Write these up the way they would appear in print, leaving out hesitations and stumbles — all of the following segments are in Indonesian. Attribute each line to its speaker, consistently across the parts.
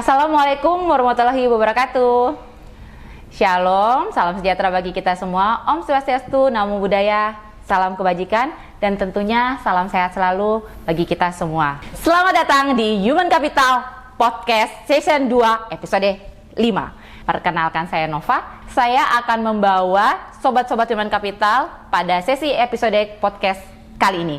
Speaker 1: Assalamualaikum warahmatullahi wabarakatuh. Shalom, salam sejahtera bagi kita semua. Om Swastiastu, Namo Buddhaya, salam kebajikan, dan tentunya salam sehat selalu bagi kita semua. Selamat datang di Human Capital Podcast Season 2 episode 5. Perkenalkan, saya Nova. Saya akan membawa sobat-sobat Human Capital pada sesi episode podcast kali ini.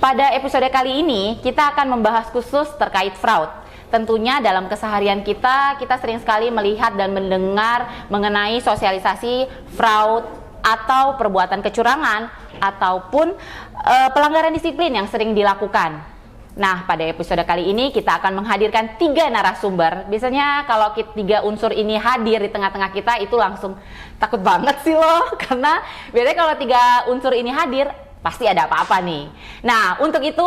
Speaker 1: Pada episode kali ini, kita akan membahas khusus terkait fraud. Tentunya dalam keseharian kita sering sekali melihat dan mendengar mengenai sosialisasi fraud atau perbuatan kecurangan ataupun pelanggaran disiplin yang sering dilakukan. Nah, pada episode kali ini kita akan menghadirkan 3 narasumber. Biasanya kalau 3 unsur ini hadir di tengah-tengah kita itu langsung takut banget sih loh. Karena biasanya kalau 3 unsur ini hadir, pasti ada apa-apa nih. Nah, untuk itu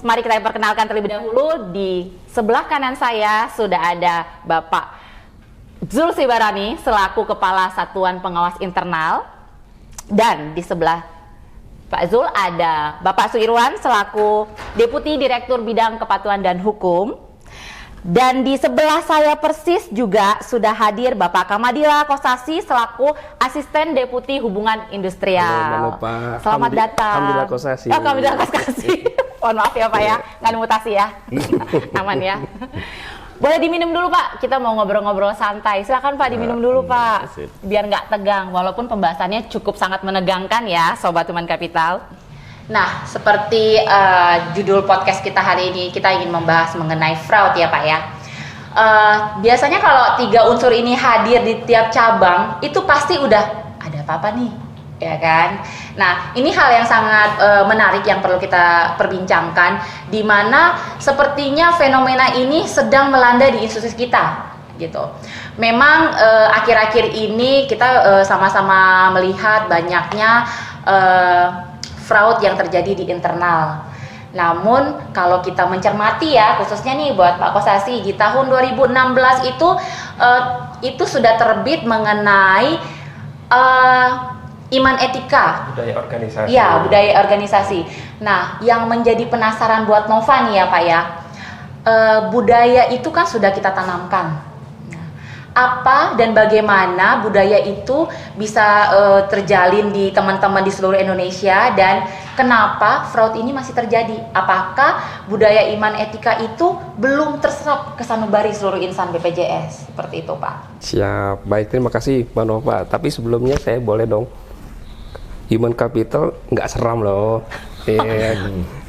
Speaker 1: mari kita perkenalkan terlebih dahulu. Di sebelah kanan saya sudah ada Bapak Zul Sibarani selaku Kepala Satuan Pengawas Internal. Dan di sebelah Pak Zul ada Bapak Suirwan selaku Deputi Direktur Bidang Kepatuhan dan Hukum. Dan di sebelah saya persis juga sudah hadir Bapak Kamadila Kosasi selaku Asisten Deputi Hubungan Industrial.
Speaker 2: Halo,
Speaker 1: selamat datang.
Speaker 2: Kamadila Kosasi.
Speaker 1: Oh, Kamadila Kosasi. Mohon maaf ya Pak ya, nggak ada mutasi ya. Aman ya. Boleh diminum dulu Pak, kita mau ngobrol-ngobrol santai. Silakan Pak, diminum dulu Pak, biar nggak tegang. Walaupun pembahasannya cukup sangat menegangkan ya, Sobat Human Capital. Nah, seperti judul podcast kita hari ini, kita ingin membahas mengenai fraud ya Pak ya. Biasanya kalau 3 unsur ini hadir di tiap cabang, itu pasti udah ada apa-apa nih, ya kan? Nah, ini hal yang sangat menarik yang perlu kita perbincangkan, di mana sepertinya fenomena ini sedang melanda di institusi kita, gitu. Memang akhir-akhir ini kita sama-sama melihat banyaknya fraud yang terjadi di internal. Namun kalau kita mencermati ya, khususnya nih buat Pak Kosasi, di tahun 2016 itu sudah terbit mengenai iman etika,
Speaker 2: budaya organisasi.
Speaker 1: Ya, budaya organisasi. Nah, yang menjadi penasaran buat Nova nih ya Pak ya, budaya itu kan sudah kita tanamkan. Apa dan bagaimana budaya itu bisa terjalin di teman-teman di seluruh Indonesia, dan kenapa fraud ini masih terjadi? Apakah budaya iman etika itu belum terserap ke sanubari seluruh insan BPJS? Seperti itu Pak.
Speaker 2: Siap, baik, terima kasih Mbak Nova. Tapi sebelumnya saya boleh dong, Human Capital nggak seram loh.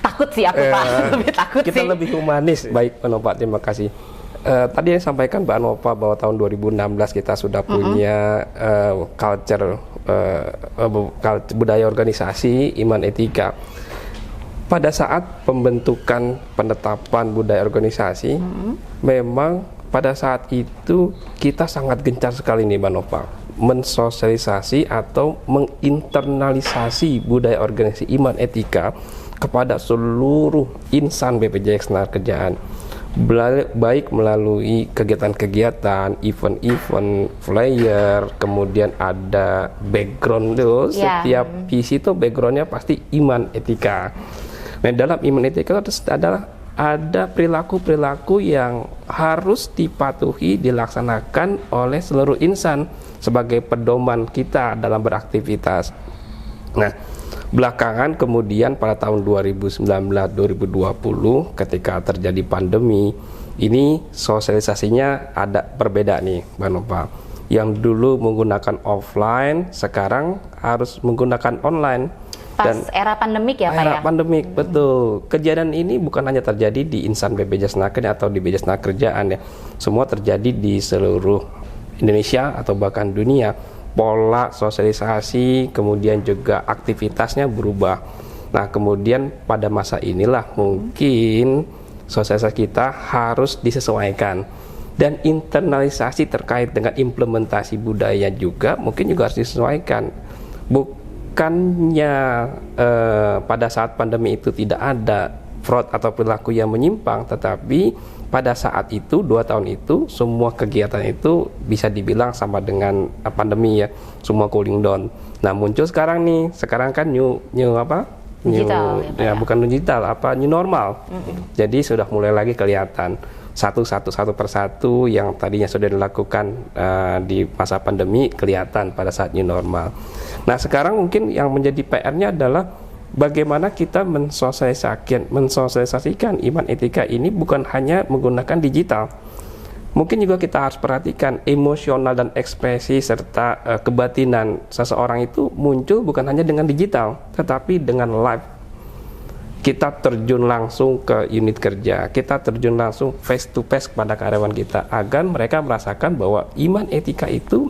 Speaker 1: Takut sih aku Pak, lebih takut
Speaker 2: kita
Speaker 1: sih.
Speaker 2: lebih humanis. Baik Mbak Nova, terima kasih. Tadi yang disampaikan Mbak Nova bahwa tahun 2016 kita sudah punya culture budaya organisasi iman etika. Pada saat pembentukan penetapan budaya organisasi, memang pada saat itu kita sangat gencar sekali nih Mbak Nova mensosialisasi atau menginternalisasi budaya organisasi iman etika kepada seluruh insan BPJS Ketenagakerjaan. Baik melalui kegiatan-kegiatan, event-event, flyer, kemudian ada background tuh, setiap visi itu backgroundnya pasti iman etika. Nah, dalam iman etika itu adalah ada perilaku-perilaku yang harus dipatuhi, dilaksanakan oleh seluruh insan sebagai pedoman kita dalam beraktivitas. Nah, belakangan kemudian pada tahun 2019-2020 ketika terjadi pandemi, ini sosialisasinya ada berbeda nih Mbak Nova. Yang dulu menggunakan offline, sekarang harus menggunakan online.
Speaker 1: Pas era pandemik ya Pak ya?
Speaker 2: Era pandemik, betul. Kejadian ini bukan hanya terjadi di insan BPJS Tenaga atau di BPJS Tenagakerjaan ya. Semua terjadi di seluruh Indonesia atau bahkan dunia. Pola sosialisasi, kemudian juga aktivitasnya berubah. Nah, kemudian pada masa inilah mungkin sosialisasi kita harus disesuaikan, dan internalisasi terkait dengan implementasi budaya juga mungkin juga harus disesuaikan. Bukannya pada saat pandemi itu tidak ada fraud atau perilaku yang menyimpang, tetapi pada saat itu 2 tahun itu semua kegiatan itu bisa dibilang sama dengan pandemi ya, semua cooling down. Nah muncul sekarang nih, sekarang kan new apa?
Speaker 1: Digital,
Speaker 2: ya, bukan digital, new normal. Jadi sudah mulai lagi kelihatan satu persatu yang tadinya sudah dilakukan di masa pandemi kelihatan pada saat new normal. Nah sekarang mungkin yang menjadi PR-nya adalah bagaimana kita mensosialisasikan iman etika ini bukan hanya menggunakan digital. Mungkin juga kita harus perhatikan emosional dan ekspresi serta kebatinan seseorang itu muncul bukan hanya dengan digital, tetapi dengan live. Kita terjun langsung ke unit kerja, kita terjun langsung face to face kepada karyawan kita, agar mereka merasakan bahwa iman etika itu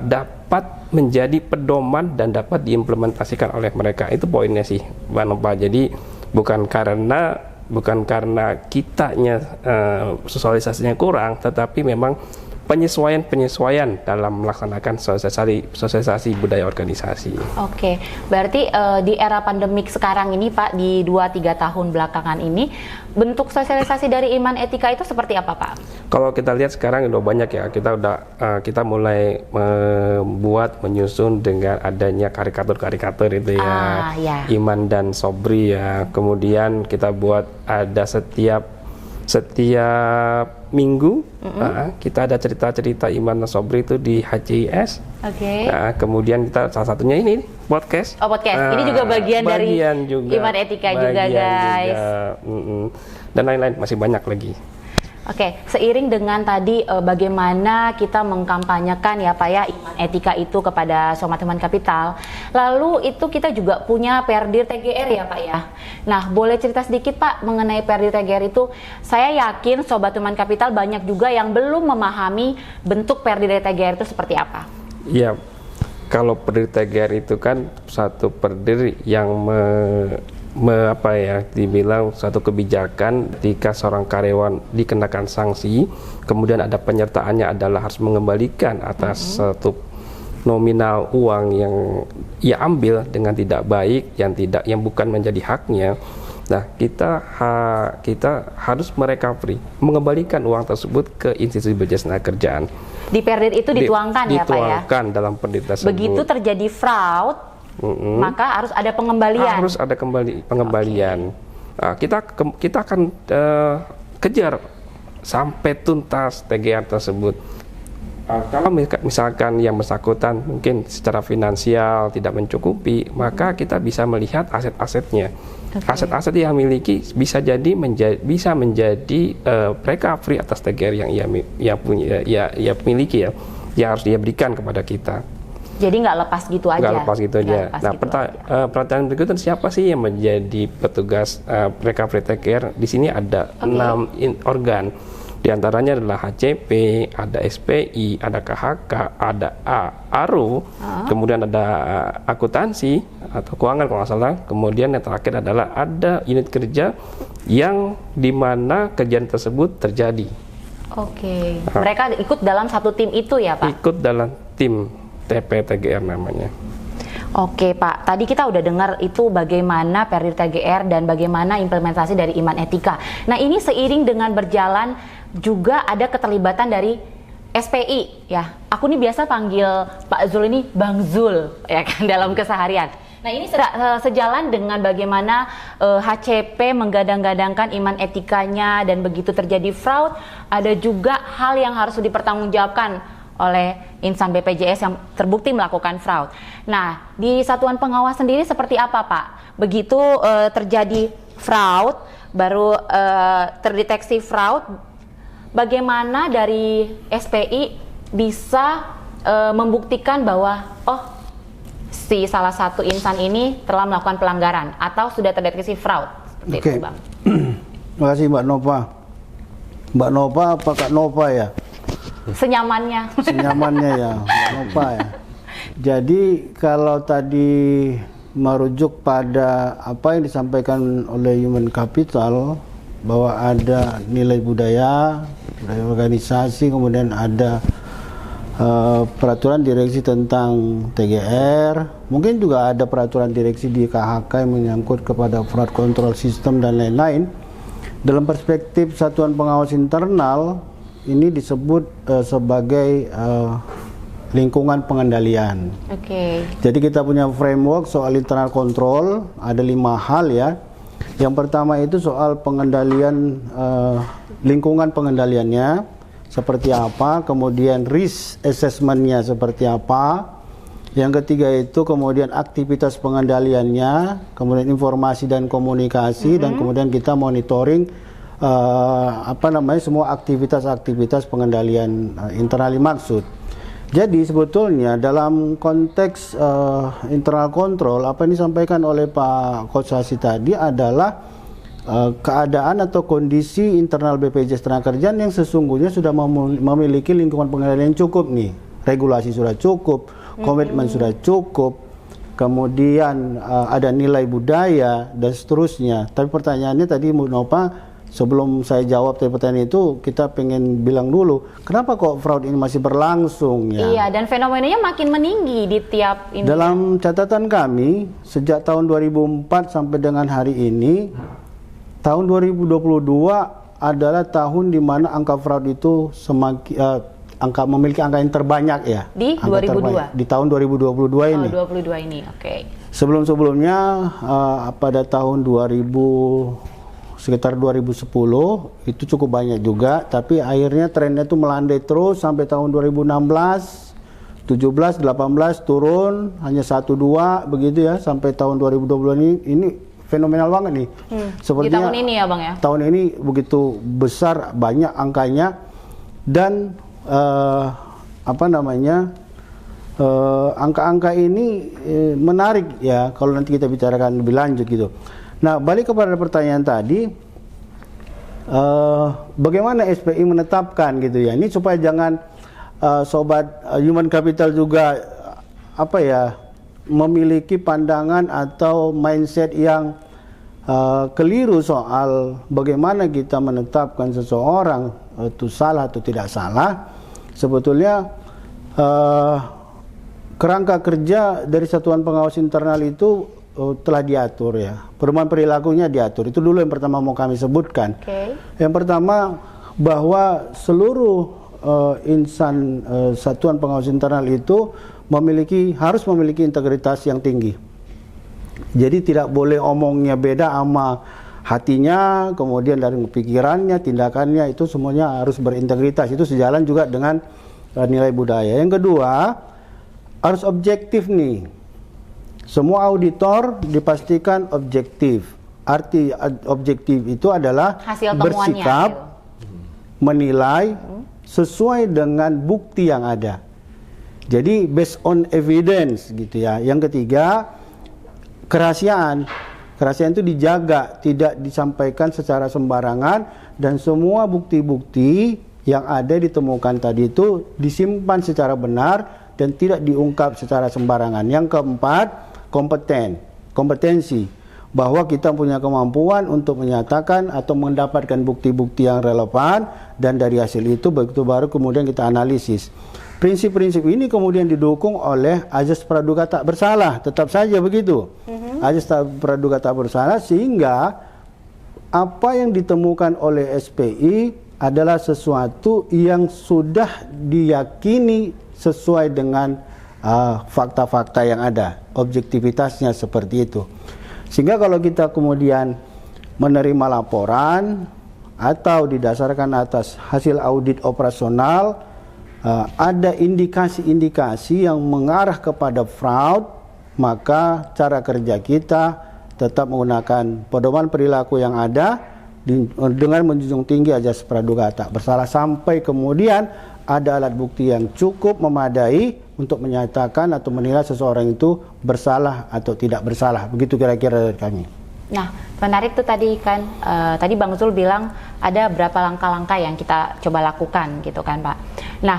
Speaker 2: dapat menjadi pedoman dan dapat diimplementasikan oleh mereka. Itu poinnya sih, Mbak Nova. Jadi bukan karena kitanya sosialisasinya kurang, tetapi memang penyesuaian dalam melaksanakan sosialisasi budaya organisasi.
Speaker 1: Oke, berarti di era pandemik sekarang ini Pak, di 2-3 tahun belakangan ini, bentuk sosialisasi dari iman etika itu seperti apa Pak?
Speaker 2: Kalau kita lihat sekarang udah banyak ya, kita mulai menyusun dengan adanya karikatur itu ya, Iman dan Sobri ya. Kemudian kita buat ada setiap minggu kita ada cerita-cerita Iman dan Sobri itu di HCIS. Nah, kemudian kita salah satunya ini podcast.
Speaker 1: Oh podcast, ini juga bagian dari Iman Etika juga guys.
Speaker 2: Dan lain-lain masih banyak lagi.
Speaker 1: Oke, seiring dengan tadi bagaimana kita mengkampanyekan ya Pak ya iman etika itu kepada Sobat Teman Kapital. Lalu itu kita juga punya Perdir TGR ya Pak ya. Nah, boleh cerita sedikit Pak mengenai Perdir TGR itu? Saya yakin Sobat Teman Kapital banyak juga yang belum memahami bentuk Perdir TGR itu seperti apa.
Speaker 2: Iya, kalau Perdir TGR itu kan satu perdir yang dibilang satu kebijakan ketika seorang karyawan dikenakan sanksi, kemudian ada penyertaannya adalah harus mengembalikan atas satu nominal uang yang ia ambil dengan tidak baik, yang bukan menjadi haknya. Nah, kita harus merecovery, mengembalikan uang tersebut ke institusi berjasa-kerjaan. Di
Speaker 1: Perdir itu dituangkan ya Pak ya?
Speaker 2: Dituangkan dalam Perdir tersebut.
Speaker 1: Begitu terjadi fraud, maka harus ada pengembalian.
Speaker 2: Harus ada pengembalian. Nah, kita akan kejar sampai tuntas TGR tersebut. Kalau misalkan yang bersangkutan mungkin secara finansial tidak mencukupi, maka kita bisa melihat aset-asetnya. Aset-aset yang miliki bisa menjadi recovery atas TGR yang ia miliki ya, yang harus dia berikan kepada kita.
Speaker 1: Jadi nggak lepas gitu aja.
Speaker 2: Nggak lepas gitu aja. Nah, pertanyaan berikutnya, siapa sih yang menjadi petugas recovery TGR? Di sini ada 6 organ. Di antaranya adalah HCP, ada SPI, ada KHK, ada ARO, kemudian ada akuntansi atau keuangan kalau nggak salah. Kemudian yang terakhir adalah ada unit kerja yang dimana kejadian tersebut terjadi.
Speaker 1: Oke. Mereka ikut dalam satu tim itu ya Pak? Ikut
Speaker 2: dalam tim TPTGR namanya.
Speaker 1: Oke Pak, tadi kita udah dengar itu bagaimana Perdir TGR dan bagaimana implementasi dari iman etika. Nah ini seiring dengan berjalan juga ada keterlibatan dari SPI ya. Aku nih biasa panggil Pak Zul ini Bang Zul ya kan dalam keseharian. Nah ini sejalan dengan bagaimana HCP menggadang-gadangkan iman etikanya dan begitu terjadi fraud, ada juga hal yang harus dipertanggungjawabkan oleh insan BPJS yang terbukti melakukan fraud. Nah, di Satuan Pengawas sendiri seperti apa, Pak? Begitu terjadi fraud, baru terdeteksi fraud, bagaimana dari SPI bisa membuktikan bahwa si salah satu insan ini telah melakukan pelanggaran atau sudah terdeteksi fraud? Seperti itu, Bang.
Speaker 3: Terima kasih Mbak Nova. Mbak Nova apa Kak Nova ya?
Speaker 1: Senyamannya
Speaker 3: ya, Nova ya. Jadi kalau tadi merujuk pada apa yang disampaikan oleh Human Capital bahwa ada nilai budaya organisasi, kemudian ada peraturan direksi tentang TGR, mungkin juga ada peraturan direksi di KHK yang menyangkut kepada fraud control system dan lain-lain. Dalam perspektif Satuan Pengawas Internal, ini disebut sebagai lingkungan pengendalian.
Speaker 1: Oke.
Speaker 3: Jadi kita punya framework soal internal control, ada 5 hal ya. Yang pertama itu soal pengendalian, lingkungan pengendaliannya seperti apa, kemudian risk assessment-nya seperti apa. Yang ketiga itu kemudian aktivitas pengendaliannya, kemudian informasi dan komunikasi, dan kemudian kita monitoring semua aktivitas-aktivitas pengendalian internal dimaksud. Jadi sebetulnya dalam konteks internal control, apa yang disampaikan oleh Pak Coach Sasi tadi adalah keadaan atau kondisi internal BPJS Tenagakerjaan yang sesungguhnya sudah memiliki lingkungan pengendalian yang cukup nih. Regulasi sudah cukup, komitmen sudah cukup, kemudian ada nilai budaya dan seterusnya. Tapi pertanyaannya tadi Bu Nova, sebelum saya jawab pertanyaan itu, kita pengen bilang dulu, kenapa kok fraud ini masih berlangsung ya?
Speaker 1: Iya, dan fenomenanya makin meninggi di tiap ini.
Speaker 3: Dalam catatan kami, sejak tahun 2004 sampai dengan hari ini, tahun 2022 adalah tahun di mana angka fraud itu semakin memiliki angka yang terbanyak ya. Di 2002. Di tahun 2022 ini.
Speaker 1: 22 ini, oke.
Speaker 3: Sebelum-sebelumnya pada tahun sekitar 2010 itu cukup banyak juga, tapi akhirnya trennya itu melandai terus sampai tahun 2016, 17, 18 turun hanya 1-2 begitu ya, sampai tahun 2020 ini fenomenal banget nih.
Speaker 1: Di tahun ini ya Bang ya?
Speaker 3: Tahun ini begitu besar, banyak angkanya, dan angka-angka ini menarik ya kalau nanti kita bicarakan lebih lanjut gitu. Nah, balik kepada pertanyaan tadi, bagaimana SPI menetapkan gitu ya? Ini supaya jangan sobat human capital juga memiliki pandangan atau mindset yang keliru soal bagaimana kita menetapkan seseorang itu salah atau tidak salah. Sebetulnya kerangka kerja dari Satuan Pengawas Internal itu telah diatur ya. Perubahan perilakunya diatur. Itu dulu yang pertama mau kami sebutkan. Yang pertama, bahwa seluruh insan Satuan Pengawas Internal itu harus memiliki integritas yang tinggi. Jadi tidak boleh omongnya beda sama hatinya, kemudian dari pikirannya, tindakannya, itu semuanya harus berintegritas. Itu sejalan juga dengan nilai budaya. Yang kedua, harus objektif nih. Semua auditor dipastikan objektif. Arti objektif itu adalah bersikap, menilai sesuai dengan bukti yang ada. Jadi based on evidence gitu ya. Yang ketiga, kerahasiaan. Kerahasiaan itu dijaga, tidak disampaikan secara sembarangan, dan semua bukti-bukti yang ada ditemukan tadi itu disimpan secara benar dan tidak diungkap secara sembarangan. Yang keempat, kompetensi, bahwa kita punya kemampuan untuk menyatakan atau mendapatkan bukti-bukti yang relevan, dan dari hasil itu begitu baru kemudian kita analisis. Prinsip-prinsip ini kemudian didukung oleh azas praduga tak bersalah, tetap saja begitu. Azas praduga tak bersalah, sehingga apa yang ditemukan oleh SPI adalah sesuatu yang sudah diyakini sesuai dengan fakta-fakta yang ada, objektivitasnya seperti itu. Sehingga kalau kita kemudian menerima laporan atau didasarkan atas hasil audit operasional, ada indikasi-indikasi yang mengarah kepada fraud, maka cara kerja kita tetap menggunakan pedoman perilaku yang ada dengan menjunjung tinggi azas praduga tak bersalah, sampai kemudian ada alat bukti yang cukup memadai untuk menyatakan atau menilai seseorang itu bersalah atau tidak bersalah. Begitu kira-kira dari kami.
Speaker 1: Nah, menarik tuh tadi kan, tadi Bang Zul bilang ada berapa langkah-langkah yang kita coba lakukan gitu kan Pak. Nah,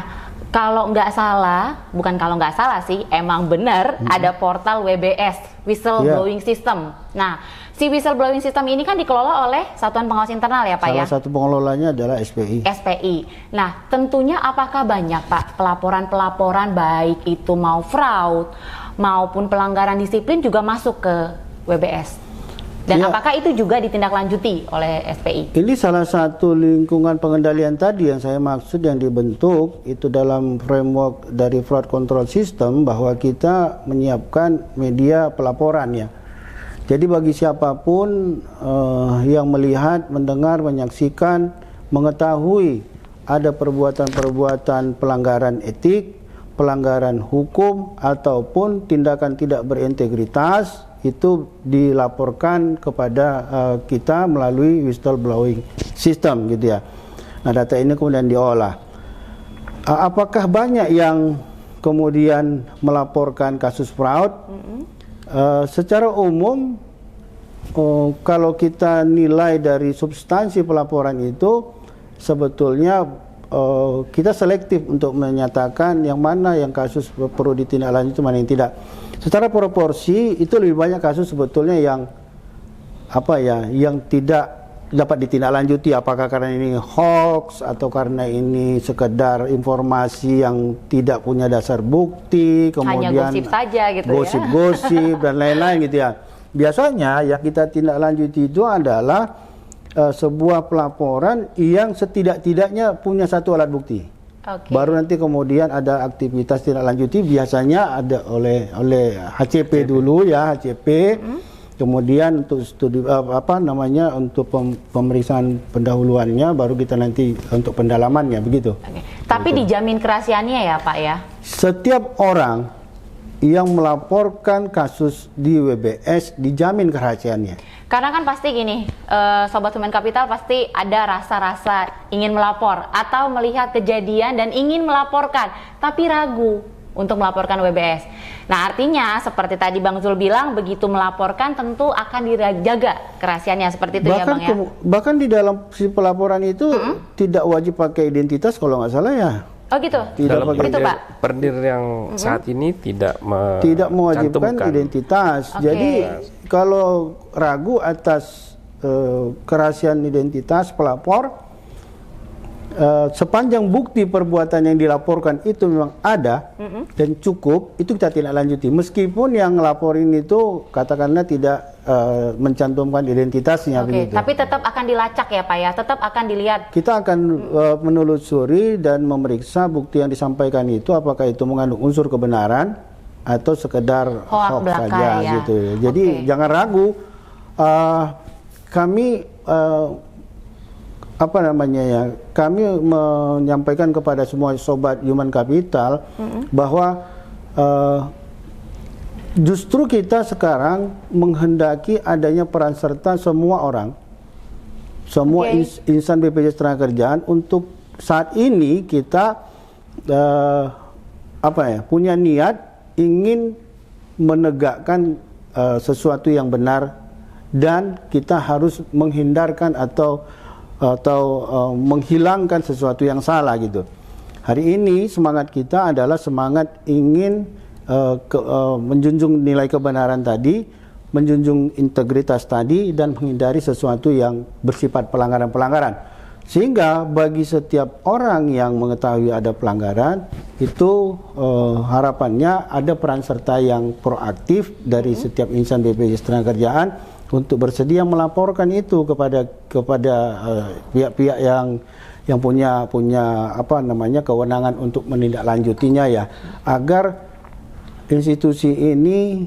Speaker 1: Kalau nggak salah, bukan kalau nggak salah sih, emang benar ada portal WBS, Whistleblowing System. Nah, si Whistleblowing System ini kan dikelola oleh Satuan Pengawas Internal ya Pak ya?
Speaker 3: Salah satu pengelolanya adalah SPI.
Speaker 1: SPI. Nah, tentunya apakah banyak Pak pelaporan-pelaporan baik itu mau fraud maupun pelanggaran disiplin juga masuk ke WBS? Dan apakah itu juga ditindaklanjuti oleh SPI?
Speaker 3: Ini salah satu lingkungan pengendalian tadi yang saya maksud yang dibentuk itu dalam framework dari fraud control system, bahwa kita menyiapkan media pelaporan ya. Jadi bagi siapapun yang melihat, mendengar, menyaksikan, mengetahui ada perbuatan-perbuatan pelanggaran etik, pelanggaran hukum ataupun tindakan tidak berintegritas, itu dilaporkan kepada kita melalui whistleblowing system gitu ya. Nah, data ini kemudian diolah. Apakah banyak yang kemudian melaporkan kasus fraud? Secara umum, kalau kita nilai dari substansi pelaporan itu, sebetulnya kita selektif untuk menyatakan yang mana yang kasus perlu ditindaklanjuti, mana yang tidak. Secara proporsi itu lebih banyak kasus sebetulnya yang yang tidak dapat ditindaklanjuti, apakah karena ini hoax atau karena ini sekedar informasi yang tidak punya dasar bukti, kemudian
Speaker 1: hanya gosip saja gitu
Speaker 3: gosip-gosip dan lain-lain gitu ya. Biasanya yang kita tindaklanjuti itu adalah sebuah pelaporan yang setidak-tidaknya punya satu alat bukti. Baru nanti kemudian ada aktivitas tindak lanjuti, biasanya ada oleh HCP dulu ya, HCP. Kemudian untuk studi untuk pemeriksaan pendahuluannya, baru kita nanti untuk pendalamannya begitu.
Speaker 1: Tapi dijamin kerahasiaannya ya Pak ya?
Speaker 3: Setiap orang yang melaporkan kasus di WBS dijamin kerahasiaannya.
Speaker 1: Karena kan pasti gini, Sobat Human Capital pasti ada rasa-rasa ingin melapor atau melihat kejadian dan ingin melaporkan, tapi ragu untuk melaporkan WBS. Nah, artinya seperti tadi Bang Zul bilang, begitu melaporkan tentu akan dijaga kerahasiaannya, seperti itu ya Bang ya?
Speaker 3: Bahkan di dalam si pelaporan itu tidak wajib pakai identitas kalau nggak salah ya.
Speaker 1: Oh gitu?
Speaker 2: Dalam
Speaker 1: itu Pak?
Speaker 2: Perdir yang saat ini tidak
Speaker 3: mewajibkan identitas. Jadi kalau ragu atas kerahasiaan identitas pelapor, sepanjang bukti perbuatan yang dilaporkan itu memang ada dan cukup, itu kita tindak lanjuti. Meskipun yang ngelaporin itu katakanlah tidak mencantumkan identitasnya begitu.
Speaker 1: Tapi tetap akan dilacak ya Pak ya, tetap akan dilihat.
Speaker 3: Kita akan menelusuri dan memeriksa bukti yang disampaikan itu apakah itu mengandung unsur kebenaran atau sekedar hoax saja ya. Gitu. Jadi jangan ragu, kami kami menyampaikan kepada semua sobat Human Capital bahwa justru kita sekarang menghendaki adanya peran serta semua orang, semua insan BPJS Tenagakerjaan. Untuk saat ini kita punya niat ingin menegakkan sesuatu yang benar, dan kita harus menghindarkan atau menghilangkan sesuatu yang salah gitu. Hari ini semangat kita adalah semangat ingin menjunjung nilai kebenaran tadi, menjunjung integritas tadi, dan menghindari sesuatu yang bersifat pelanggaran-pelanggaran. Sehingga bagi setiap orang yang mengetahui ada pelanggaran, itu harapannya ada peran serta yang proaktif dari setiap insan BPJS Tenagakerjaan untuk bersedia melaporkan itu kepada pihak-pihak yang punya kewenangan untuk menindaklanjutinya ya, agar institusi ini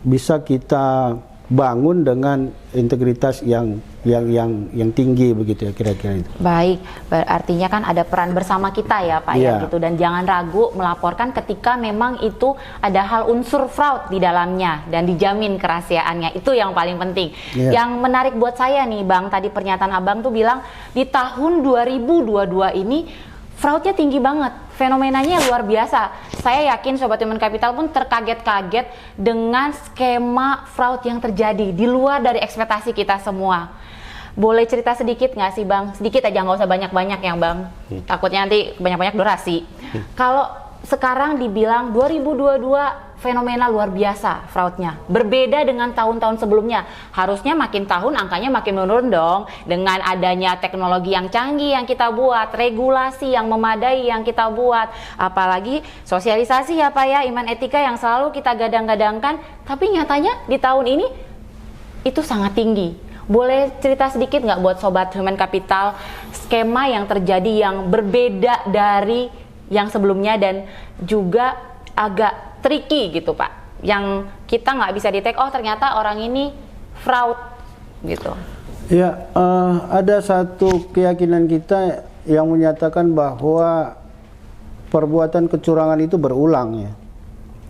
Speaker 3: bisa kita bangun dengan integritas yang tinggi begitu ya, kira-kira itu.
Speaker 1: Baik, artinya kan ada peran bersama kita ya Pak ya gitu, dan jangan ragu melaporkan ketika memang itu ada hal unsur fraud di dalamnya dan dijamin kerahasiaannya, itu yang paling penting. Yang menarik buat saya nih Bang, tadi pernyataan Abang tuh bilang di tahun 2022 ini fraudnya tinggi banget, fenomenanya luar biasa. Saya yakin Sobat Human Capital pun terkaget-kaget dengan skema fraud yang terjadi di luar dari ekspektasi kita semua. boleh cerita sedikit nggak sih Bang? Sedikit aja, nggak usah banyak-banyak yang Bang. Takutnya nanti banyak-banyak durasi. Kalau sekarang dibilang 2022 fenomena luar biasa fraudnya, berbeda dengan tahun-tahun sebelumnya. Harusnya makin tahun angkanya makin menurun dong, dengan adanya teknologi yang canggih yang kita buat, regulasi yang memadai yang kita buat, apalagi sosialisasi ya Pak ya, iman etika yang selalu kita gadang-gadangkan, tapi nyatanya di tahun ini itu sangat tinggi. Boleh cerita sedikit nggak buat Sobat Human Capital, skema yang terjadi yang berbeda dari yang sebelumnya dan juga agak tricky gitu Pak, yang kita nggak bisa detect, oh ternyata orang ini fraud gitu.
Speaker 3: Ya, ada satu keyakinan kita yang menyatakan bahwa perbuatan kecurangan itu berulang ya.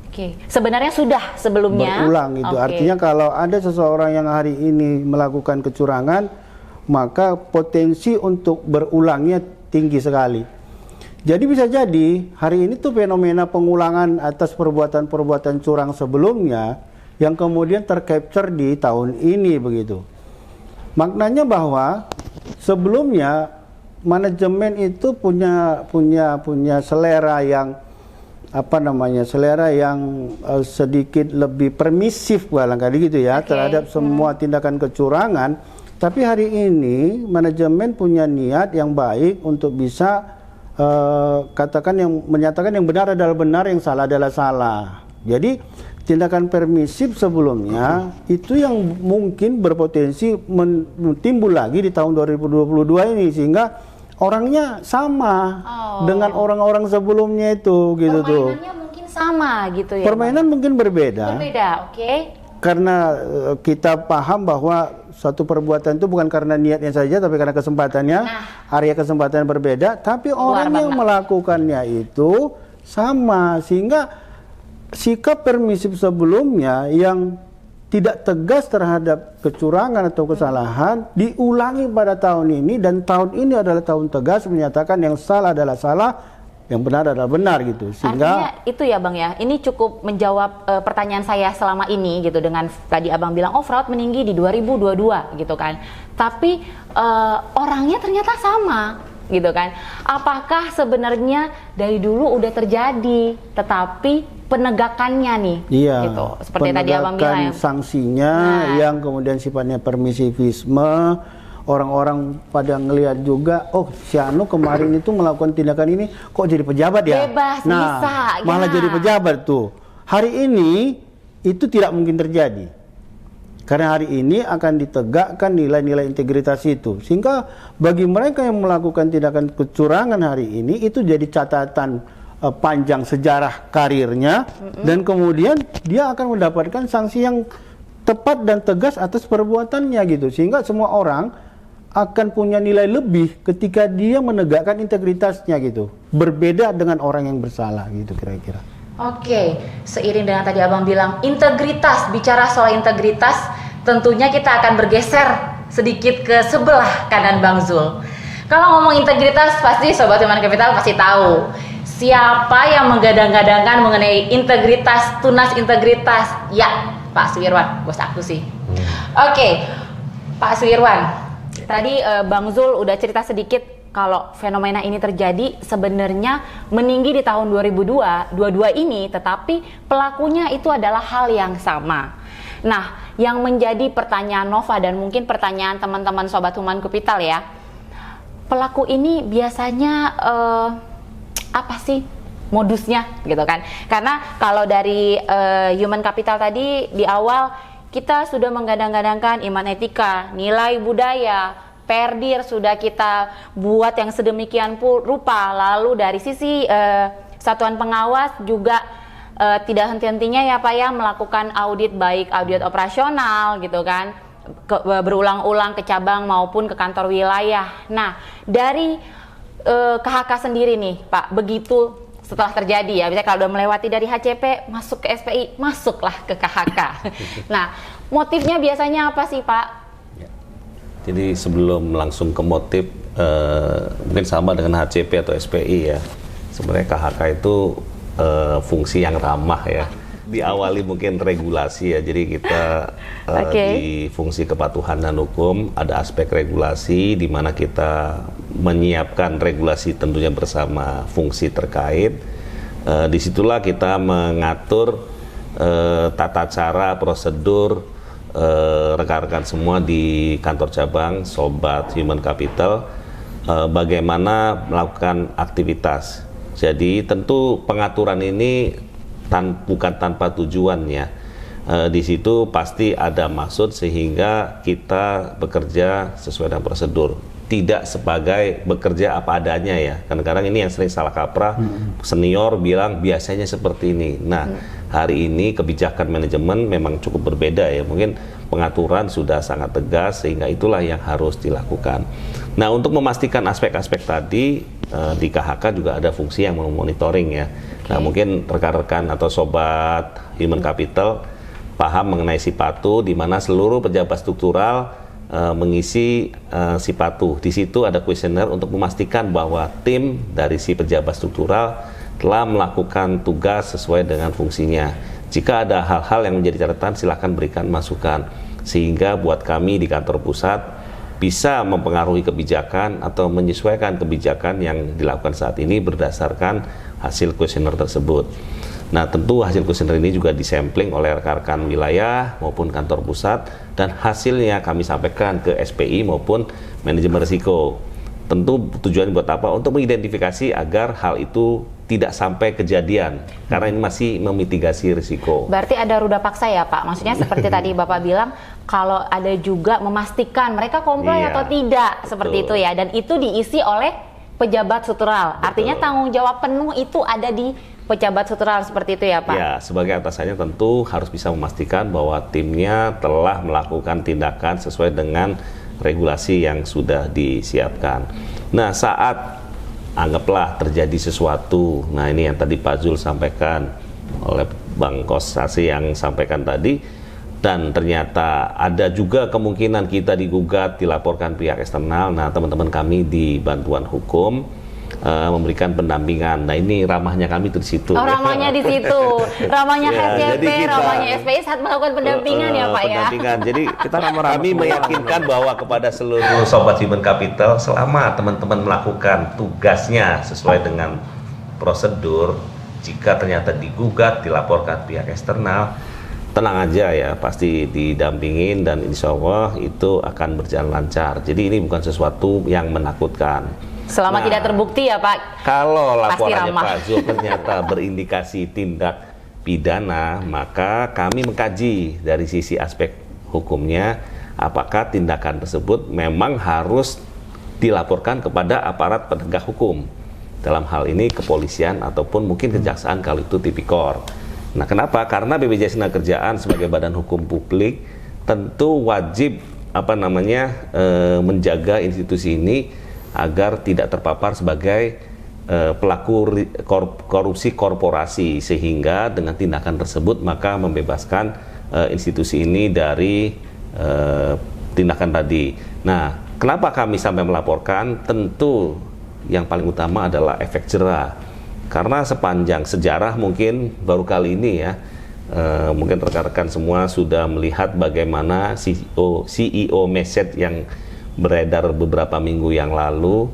Speaker 1: Oke, sebenarnya sudah sebelumnya
Speaker 3: berulang itu. Artinya kalau ada seseorang yang hari ini melakukan kecurangan, maka potensi untuk berulangnya tinggi sekali. Jadi bisa jadi hari ini tuh fenomena pengulangan atas perbuatan-perbuatan curang sebelumnya yang kemudian tercapture di tahun ini begitu. Maknanya bahwa sebelumnya manajemen itu punya selera yang selera yang sedikit lebih permisif barangkali gitu ya, terhadap semua tindakan kecurangan. Tapi hari ini manajemen punya niat yang baik untuk bisa menyatakan yang benar adalah benar, yang salah adalah salah. Jadi tindakan permisif sebelumnya itu yang mungkin berpotensi timbul lagi di tahun 2022 ini, sehingga orangnya sama dengan orang-orang sebelumnya itu gitu tuh.
Speaker 1: Permainannya mungkin sama gitu ya.
Speaker 3: Permainan mungkin berbeda.
Speaker 1: Berbeda, oke.
Speaker 3: Karena kita paham bahwa suatu perbuatan itu bukan karena niatnya saja, tapi karena kesempatannya, area kesempatan berbeda, tapi orang yang melakukannya itu sama, sehingga sikap permisif sebelumnya yang tidak tegas terhadap kecurangan atau kesalahan diulangi pada tahun ini, dan tahun ini adalah tahun tegas menyatakan yang salah adalah salah, yang benar adalah benar gitu. Sehingga
Speaker 1: artinya itu ya Bang ya, ini cukup menjawab pertanyaan saya selama ini gitu, dengan tadi Abang bilang oh fraud meninggi di 2022 gitu kan, tapi orangnya ternyata sama gitu kan. Apakah sebenarnya dari dulu udah terjadi, tetapi penegakannya nih gitu, seperti tadi Abang bilang ya,
Speaker 3: sanksinya yang kemudian sifatnya permisivisme. Orang-orang pada ngelihat juga, oh si Anu kemarin itu melakukan tindakan ini, kok jadi pejabat ya?
Speaker 1: Bebas, bisa,
Speaker 3: malah jadi pejabat tuh. Hari ini itu tidak mungkin terjadi, karena hari ini akan ditegakkan nilai-nilai integritas itu, sehingga bagi mereka yang melakukan tindakan kecurangan hari ini itu jadi catatan panjang sejarah karirnya, dan kemudian dia akan mendapatkan sanksi yang tepat dan tegas atas perbuatannya gitu, sehingga semua orang akan punya nilai lebih ketika dia menegakkan integritasnya gitu, berbeda dengan orang yang bersalah gitu kira-kira.
Speaker 1: Oke, seiring dengan tadi Abang bilang integritas, bicara soal integritas, tentunya kita akan bergeser sedikit ke sebelah kanan Bang Zul. Kalau ngomong integritas, pasti Sobat Human Capital pasti tahu siapa yang menggadang-gadangkan mengenai integritas, tunas integritas. Ya, Pak Suirwan, bos aku sih. Oke, Pak Suirwan, tadi Bang Zul udah cerita sedikit kalau fenomena ini terjadi sebenarnya meninggi di tahun 2022 ini, tetapi pelakunya itu adalah hal yang sama. Nah, yang menjadi pertanyaan Nova dan mungkin pertanyaan teman-teman Sobat Human Capital ya, pelaku ini biasanya apa sih modusnya gitu kan? Karena kalau dari Human Capital tadi di awal kita sudah menggadang-gadangkan iman etika, nilai budaya, perdir sudah kita buat yang sedemikian rupa. Lalu dari sisi satuan pengawas juga tidak henti-hentinya ya Pak ya melakukan audit, baik audit operasional gitu kan, berulang-ulang ke cabang maupun ke kantor wilayah. Nah, dari KHK sendiri nih Pak, begitu setelah terjadi ya, misalnya kalau udah melewati dari HCP masuk ke SPI, masuklah ke KHK. Nah, motifnya biasanya apa sih Pak?
Speaker 4: Jadi sebelum langsung ke motif, mungkin sama dengan HCP atau SPI ya. Sebenarnya KHK itu fungsi yang ramah ya. diawali mungkin regulasi ya. Jadi kita di fungsi kepatuhan dan hukum ada aspek regulasi di mana kita menyiapkan regulasi tentunya bersama fungsi terkait. Disitulah kita mengatur tata cara, prosedur rekan-rekan semua di kantor cabang, Sobat Human Capital, bagaimana melakukan aktivitas. Jadi tentu pengaturan ini bukan tanpa tujuan ya. Di situ pasti ada maksud sehingga kita bekerja sesuai dengan prosedur. Tidak sebagai bekerja apa adanya ya. Kadang-kadang ini yang sering salah kaprah, senior bilang biasanya seperti ini. Nah, hari ini kebijakan manajemen memang cukup berbeda ya. Mungkin pengaturan sudah sangat tegas sehingga itulah yang harus dilakukan. Nah, untuk memastikan aspek-aspek tadi di KHK juga ada fungsi yang memonitoring ya. Nah, mungkin rekan-rekan atau Sobat Human Capital paham mengenai Sipatu di mana seluruh pejabat struktural mengisi Sipatu. Di situ ada kuesioner untuk memastikan bahwa tim dari si pejabat struktural telah melakukan tugas sesuai dengan fungsinya. Jika ada hal-hal yang menjadi catatan, silakan berikan masukan sehingga buat kami di kantor pusat bisa mempengaruhi kebijakan atau menyesuaikan kebijakan yang dilakukan saat ini berdasarkan hasil kuesioner tersebut. Nah, tentu hasil kuesioner ini juga disampling oleh rekan-rekan wilayah maupun kantor pusat dan hasilnya kami sampaikan ke SPI maupun manajemen risiko. Tentu tujuan buat apa? Untuk mengidentifikasi agar hal itu tidak sampai kejadian karena ini masih memitigasi risiko.
Speaker 1: Berarti ada ruda paksa ya Pak? Maksudnya seperti tadi Bapak bilang kalau ada juga memastikan mereka comply atau tidak seperti itu ya, dan itu diisi oleh pejabat struktural. Artinya tanggung jawab penuh itu ada di pejabat struktural seperti itu ya Pak? Ya,
Speaker 4: sebagai atasannya tentu harus bisa memastikan bahwa timnya telah melakukan tindakan sesuai dengan regulasi yang sudah disiapkan. Nah, saat anggaplah terjadi sesuatu, nah ini yang tadi Pak Zul sampaikan oleh Bang Kosasi yang sampaikan tadi, dan ternyata ada juga kemungkinan kita digugat, dilaporkan pihak eksternal. Nah, teman-teman kami di bantuan hukum memberikan pendampingan. Nah, ini ramahnya kami di situ.
Speaker 1: Oh, ramahnya di situ. Ramahnya HCP, ramahnya SPI saat melakukan pendampingan ya Pak ya.
Speaker 4: Pendampingan. Jadi kami meyakinkan bahwa kepada seluruh Sobat Human Capital, selama teman-teman melakukan tugasnya sesuai dengan prosedur, jika ternyata digugat, dilaporkan pihak eksternal, tenang aja ya, pasti didampingin dan insya Allah itu akan berjalan lancar. Jadi ini bukan sesuatu yang menakutkan.
Speaker 1: Selama tidak terbukti ya Pak.
Speaker 4: Kalau laporannya Pak Zul ternyata berindikasi tindak pidana, maka kami mengkaji dari sisi aspek hukumnya apakah tindakan tersebut memang harus dilaporkan kepada aparat penegak hukum. Dalam hal ini kepolisian ataupun mungkin kejaksaan kalau itu tipikor. Nah, kenapa? Karena BPJS Tenagakerjaan sebagai badan hukum publik tentu wajib menjaga institusi ini agar tidak terpapar sebagai pelaku korupsi korporasi, sehingga dengan tindakan tersebut maka membebaskan institusi ini dari tindakan tadi. Nah, kenapa kami sampai melaporkan? Tentu yang paling utama adalah efek jera, karena sepanjang sejarah mungkin baru kali ini ya, mungkin rekan-rekan semua sudah melihat bagaimana CEO message yang beredar beberapa minggu yang lalu.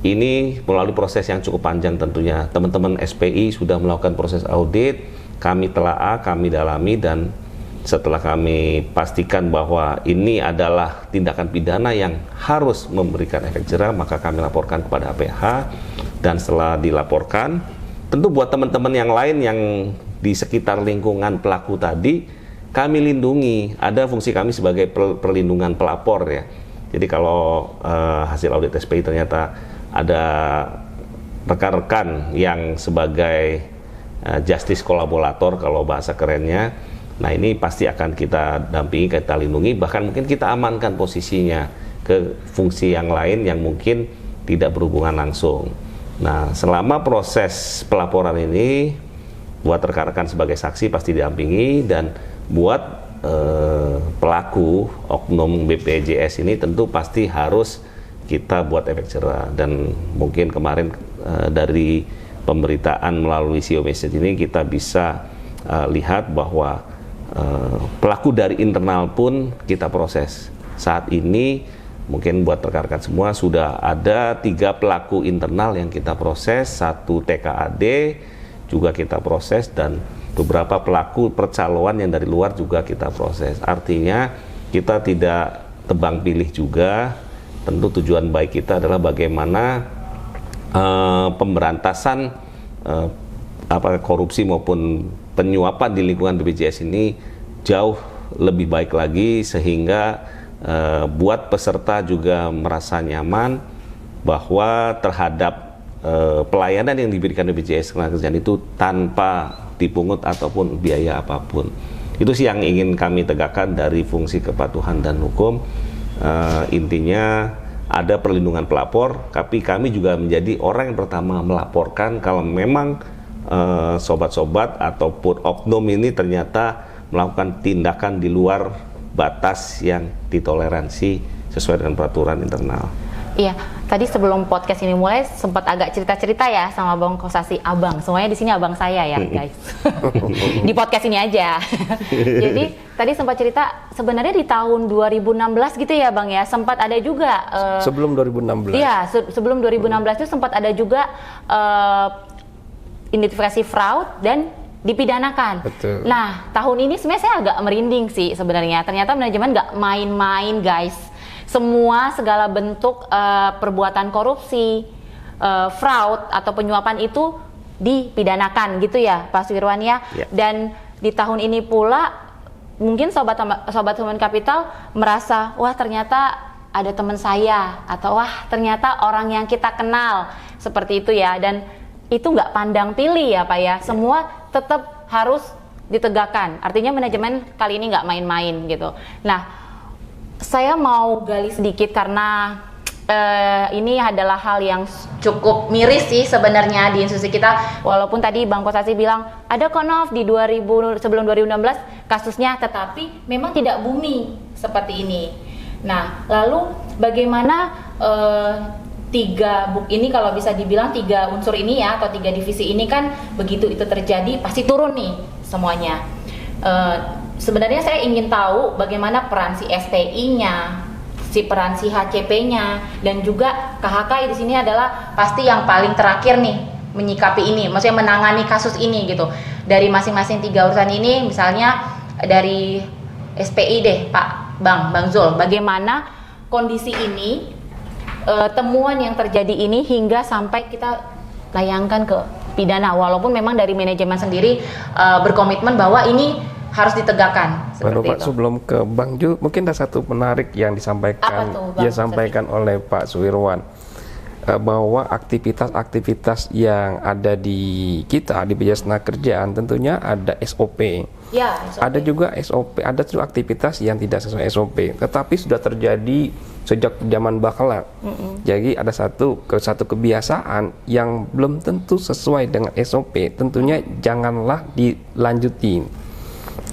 Speaker 4: Ini melalui proses yang cukup panjang tentunya. Teman-teman SPI sudah melakukan proses audit, kami telaah, kami dalami, dan setelah kami pastikan bahwa ini adalah tindakan pidana yang harus memberikan efek jera, maka kami laporkan kepada APH. Dan setelah dilaporkan, tentu buat teman-teman yang lain yang di sekitar lingkungan pelaku tadi, kami lindungi. Ada fungsi kami sebagai perlindungan pelapor ya. Jadi kalau hasil audit SPI ternyata ada rekan-rekan yang sebagai justice kolaborator kalau bahasa kerennya, nah ini pasti akan kita dampingi, kita lindungi, bahkan mungkin kita amankan posisinya ke fungsi yang lain yang mungkin tidak berhubungan langsung. Nah, selama proses pelaporan ini, buat rekan-rekan sebagai saksi pasti didampingi, dan buat pelaku oknum BPJS ini tentu pasti harus kita buat efek jera. Dan mungkin kemarin dari pemberitaan melalui CEO message ini kita bisa lihat bahwa pelaku dari internal pun kita proses. Saat ini mungkin buat rekan-rekan semua sudah ada 3 pelaku internal yang kita proses, 1 TKAD juga kita proses, dan beberapa pelaku percaloan yang dari luar juga kita proses. Artinya kita tidak tebang pilih juga. Tentu tujuan baik kita adalah bagaimana pemberantasan korupsi maupun penyuapan di lingkungan BPJS ini jauh lebih baik lagi, sehingga buat peserta juga merasa nyaman bahwa terhadap pelayanan yang diberikan BPJS Ketenagakerjaan itu tanpa dipungut ataupun biaya apapun. Itu sih yang ingin kami tegakkan dari fungsi kepatuhan dan hukum. Intinya ada perlindungan pelapor, tapi kami juga menjadi orang yang pertama melaporkan kalau memang sobat-sobat ataupun oknum ini ternyata melakukan tindakan di luar batas yang ditoleransi sesuai dengan peraturan internal.
Speaker 1: Iya, tadi sebelum podcast ini mulai sempat agak cerita-cerita ya sama Bang Kosasi, abang. Semuanya di sini abang saya ya, guys. Di podcast ini aja. Jadi tadi sempat cerita sebenarnya di tahun 2016 gitu ya, Bang ya. Sempat ada juga
Speaker 2: sebelum 2016.
Speaker 1: Iya, sebelum 2016 itu sempat ada juga identifikasi fraud dan dipidanakan.
Speaker 2: Betul.
Speaker 1: Nah, tahun ini sebenarnya saya agak merinding sih sebenarnya. Ternyata manajemen nggak main-main, guys. Semua segala bentuk perbuatan korupsi, fraud atau penyuapan itu dipidanakan gitu ya, Pak Suirwan ya.
Speaker 4: Yeah.
Speaker 1: Dan di tahun ini pula mungkin sobat Human Capital merasa, wah ternyata ada teman saya, atau wah ternyata orang yang kita kenal, seperti itu ya. Dan itu nggak pandang pilih ya Pak ya, semua tetap harus ditegakkan. Artinya manajemen kali ini nggak main-main gitu. Nah, saya mau gali sedikit karena ini adalah hal yang cukup miris sih sebenarnya di institusi kita. Walaupun tadi Bang Kosasi bilang ada konov di sebelum 2016 kasusnya, tetapi memang tidak booming seperti ini. Nah, lalu bagaimana 3 buk ini, kalau bisa dibilang 3 unsur ini ya, atau 3 divisi ini kan begitu itu terjadi pasti turun nih semuanya. Sebenarnya saya ingin tahu bagaimana peran si STI-nya, peran si HCP-nya, dan juga KHK di sini adalah pasti yang paling terakhir nih menyikapi ini, maksudnya menangani kasus ini gitu. Dari masing-masing 3 urusan ini, misalnya dari SPI deh, Bang Zul, bagaimana kondisi ini, temuan yang terjadi ini hingga sampai kita layangkan ke pidana, walaupun memang dari manajemen sendiri berkomitmen bahwa ini harus ditegakkan.
Speaker 2: Baru Pak, sebelum ke Bang Jul, mungkin ada satu menarik yang disampaikan, disampaikan oleh Pak Suirwan, bahwa aktivitas-aktivitas yang ada di kita di BPJS Ketenagakerjaan tentunya ada SOP.
Speaker 1: Ya, SOP. Ada juga
Speaker 2: SOP, ada juga aktivitas yang tidak sesuai SOP, tetapi sudah terjadi sejak zaman bakala. Jadi ada satu kebiasaan yang belum tentu sesuai dengan SOP, tentunya janganlah dilanjutin,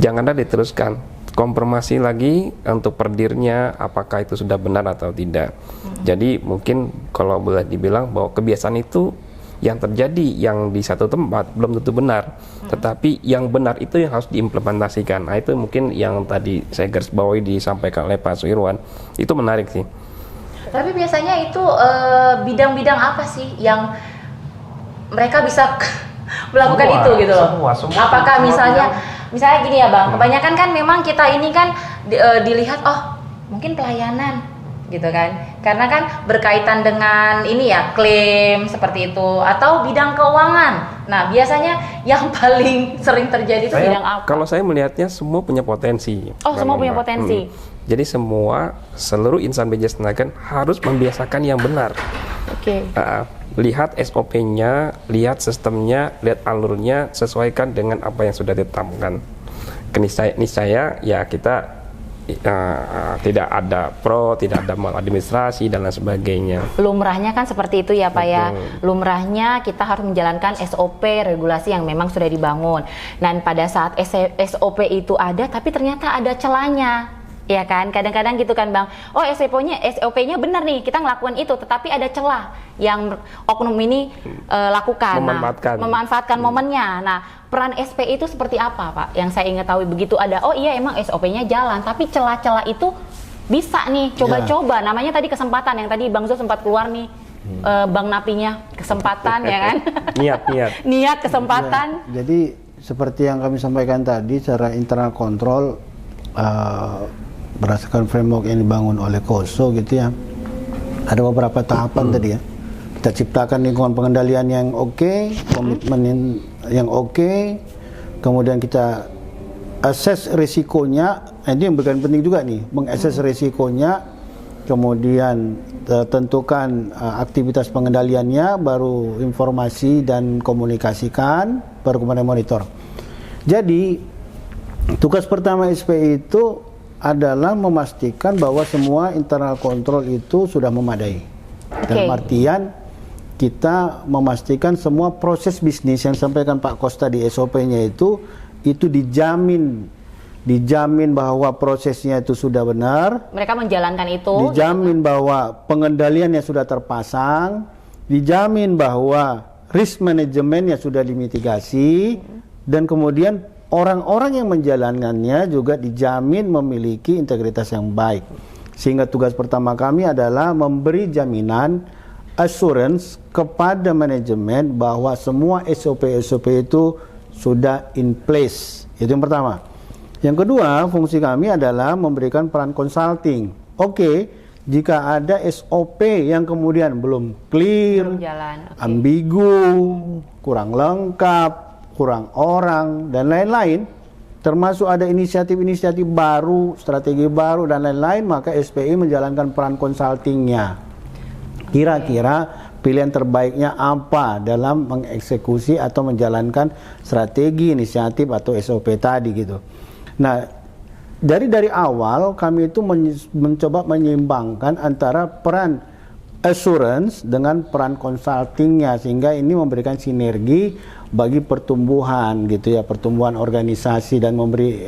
Speaker 2: janganlah diteruskan. Konfirmasi lagi untuk perdirnya apakah itu sudah benar atau tidak. Jadi mungkin kalau boleh dibilang bahwa kebiasaan itu yang terjadi yang di satu tempat belum tentu benar, tetapi yang benar itu yang harus diimplementasikan. Nah, itu mungkin yang tadi saya garis bawahi disampaikan oleh Pak Suirwan. Itu menarik sih.
Speaker 1: Tapi biasanya itu bidang-bidang apa sih yang mereka bisa melakukan itu gitu loh? Apakah misalnya gini ya Bang, kebanyakan kan memang kita ini kan dilihat mungkin pelayanan gitu kan, karena kan berkaitan dengan ini ya, klaim seperti itu, atau bidang keuangan. Nah, biasanya yang paling sering terjadi itu bidang apa?
Speaker 2: Kalau saya melihatnya semua punya potensi.
Speaker 1: Semua punya potensi.
Speaker 2: Jadi seluruh insan BPJS Ketenagakerjaan harus membiasakan yang benar.
Speaker 1: Oke.
Speaker 2: Lihat SOP-nya, lihat sistemnya, lihat alurnya, sesuaikan dengan apa yang sudah ditetapkan. Niscaya ya kita tidak ada tidak ada maladministrasi dan lain sebagainya.
Speaker 1: Lumrahnya kan seperti itu ya Pak ya. Lumrahnya kita harus menjalankan SOP, regulasi yang memang sudah dibangun. Dan pada saat SOP itu ada, tapi ternyata ada celahnya. Ya kan, kadang-kadang gitu kan Bang. SOP-nya benar nih, kita ngelakuin itu, tetapi ada celah yang oknum ini lakukan, memanfaatkan momennya. Nah, peran SPI itu seperti apa, Pak? Yang saya ingin tahu begitu ada, oh iya emang SOP-nya jalan, tapi celah-celah itu bisa nih, coba-coba. Namanya tadi kesempatan, yang tadi Bang Zul sempat keluar nih, Bang Napinya, kesempatan ya kan? Niat, kesempatan.
Speaker 3: Ya, jadi seperti yang kami sampaikan tadi, secara internal kontrol, berdasarkan framework yang dibangun oleh KOSO gitu ya, ada beberapa tahapan tadi ya. Kita ciptakan lingkungan pengendalian yang oke, komitmen yang oke, kemudian kita assess risikonya. Ini yang bukan penting juga nih, mengakses risikonya, kemudian tentukan aktivitas pengendaliannya, baru informasi dan komunikasikan, baru kemudian monitor. Jadi tugas pertama SPI itu adalah memastikan bahwa semua internal control itu sudah memadai. Dalam artian kita memastikan semua proses bisnis yang disampaikan Pak Costa di SOP-nya itu dijamin bahwa prosesnya itu sudah benar.
Speaker 1: Mereka menjalankan itu.
Speaker 3: Dijamin bahwa pengendaliannya sudah terpasang, dijamin bahwa risk manajemennya sudah dimitigasi, dan kemudian orang-orang yang menjalankannya juga dijamin memiliki integritas yang baik. Sehingga tugas pertama kami adalah memberi jaminan assurance kepada manajemen bahwa semua SOP-SOP itu sudah in place. Itu yang pertama. Yang kedua, fungsi kami adalah memberikan peran consulting. Oke, jika ada SOP yang kemudian belum clear, ambigu, kurang lengkap, kurang orang, dan lain-lain, termasuk ada inisiatif-inisiatif baru, strategi baru, dan lain-lain, maka SPI menjalankan peran consultingnya. Kira-kira pilihan terbaiknya apa dalam mengeksekusi atau menjalankan strategi, inisiatif, atau SOP tadi gitu. Nah, dari awal kami itu mencoba menyeimbangkan antara peran assurance dengan peran consultingnya, sehingga ini memberikan sinergi bagi pertumbuhan gitu ya, pertumbuhan organisasi, dan memberi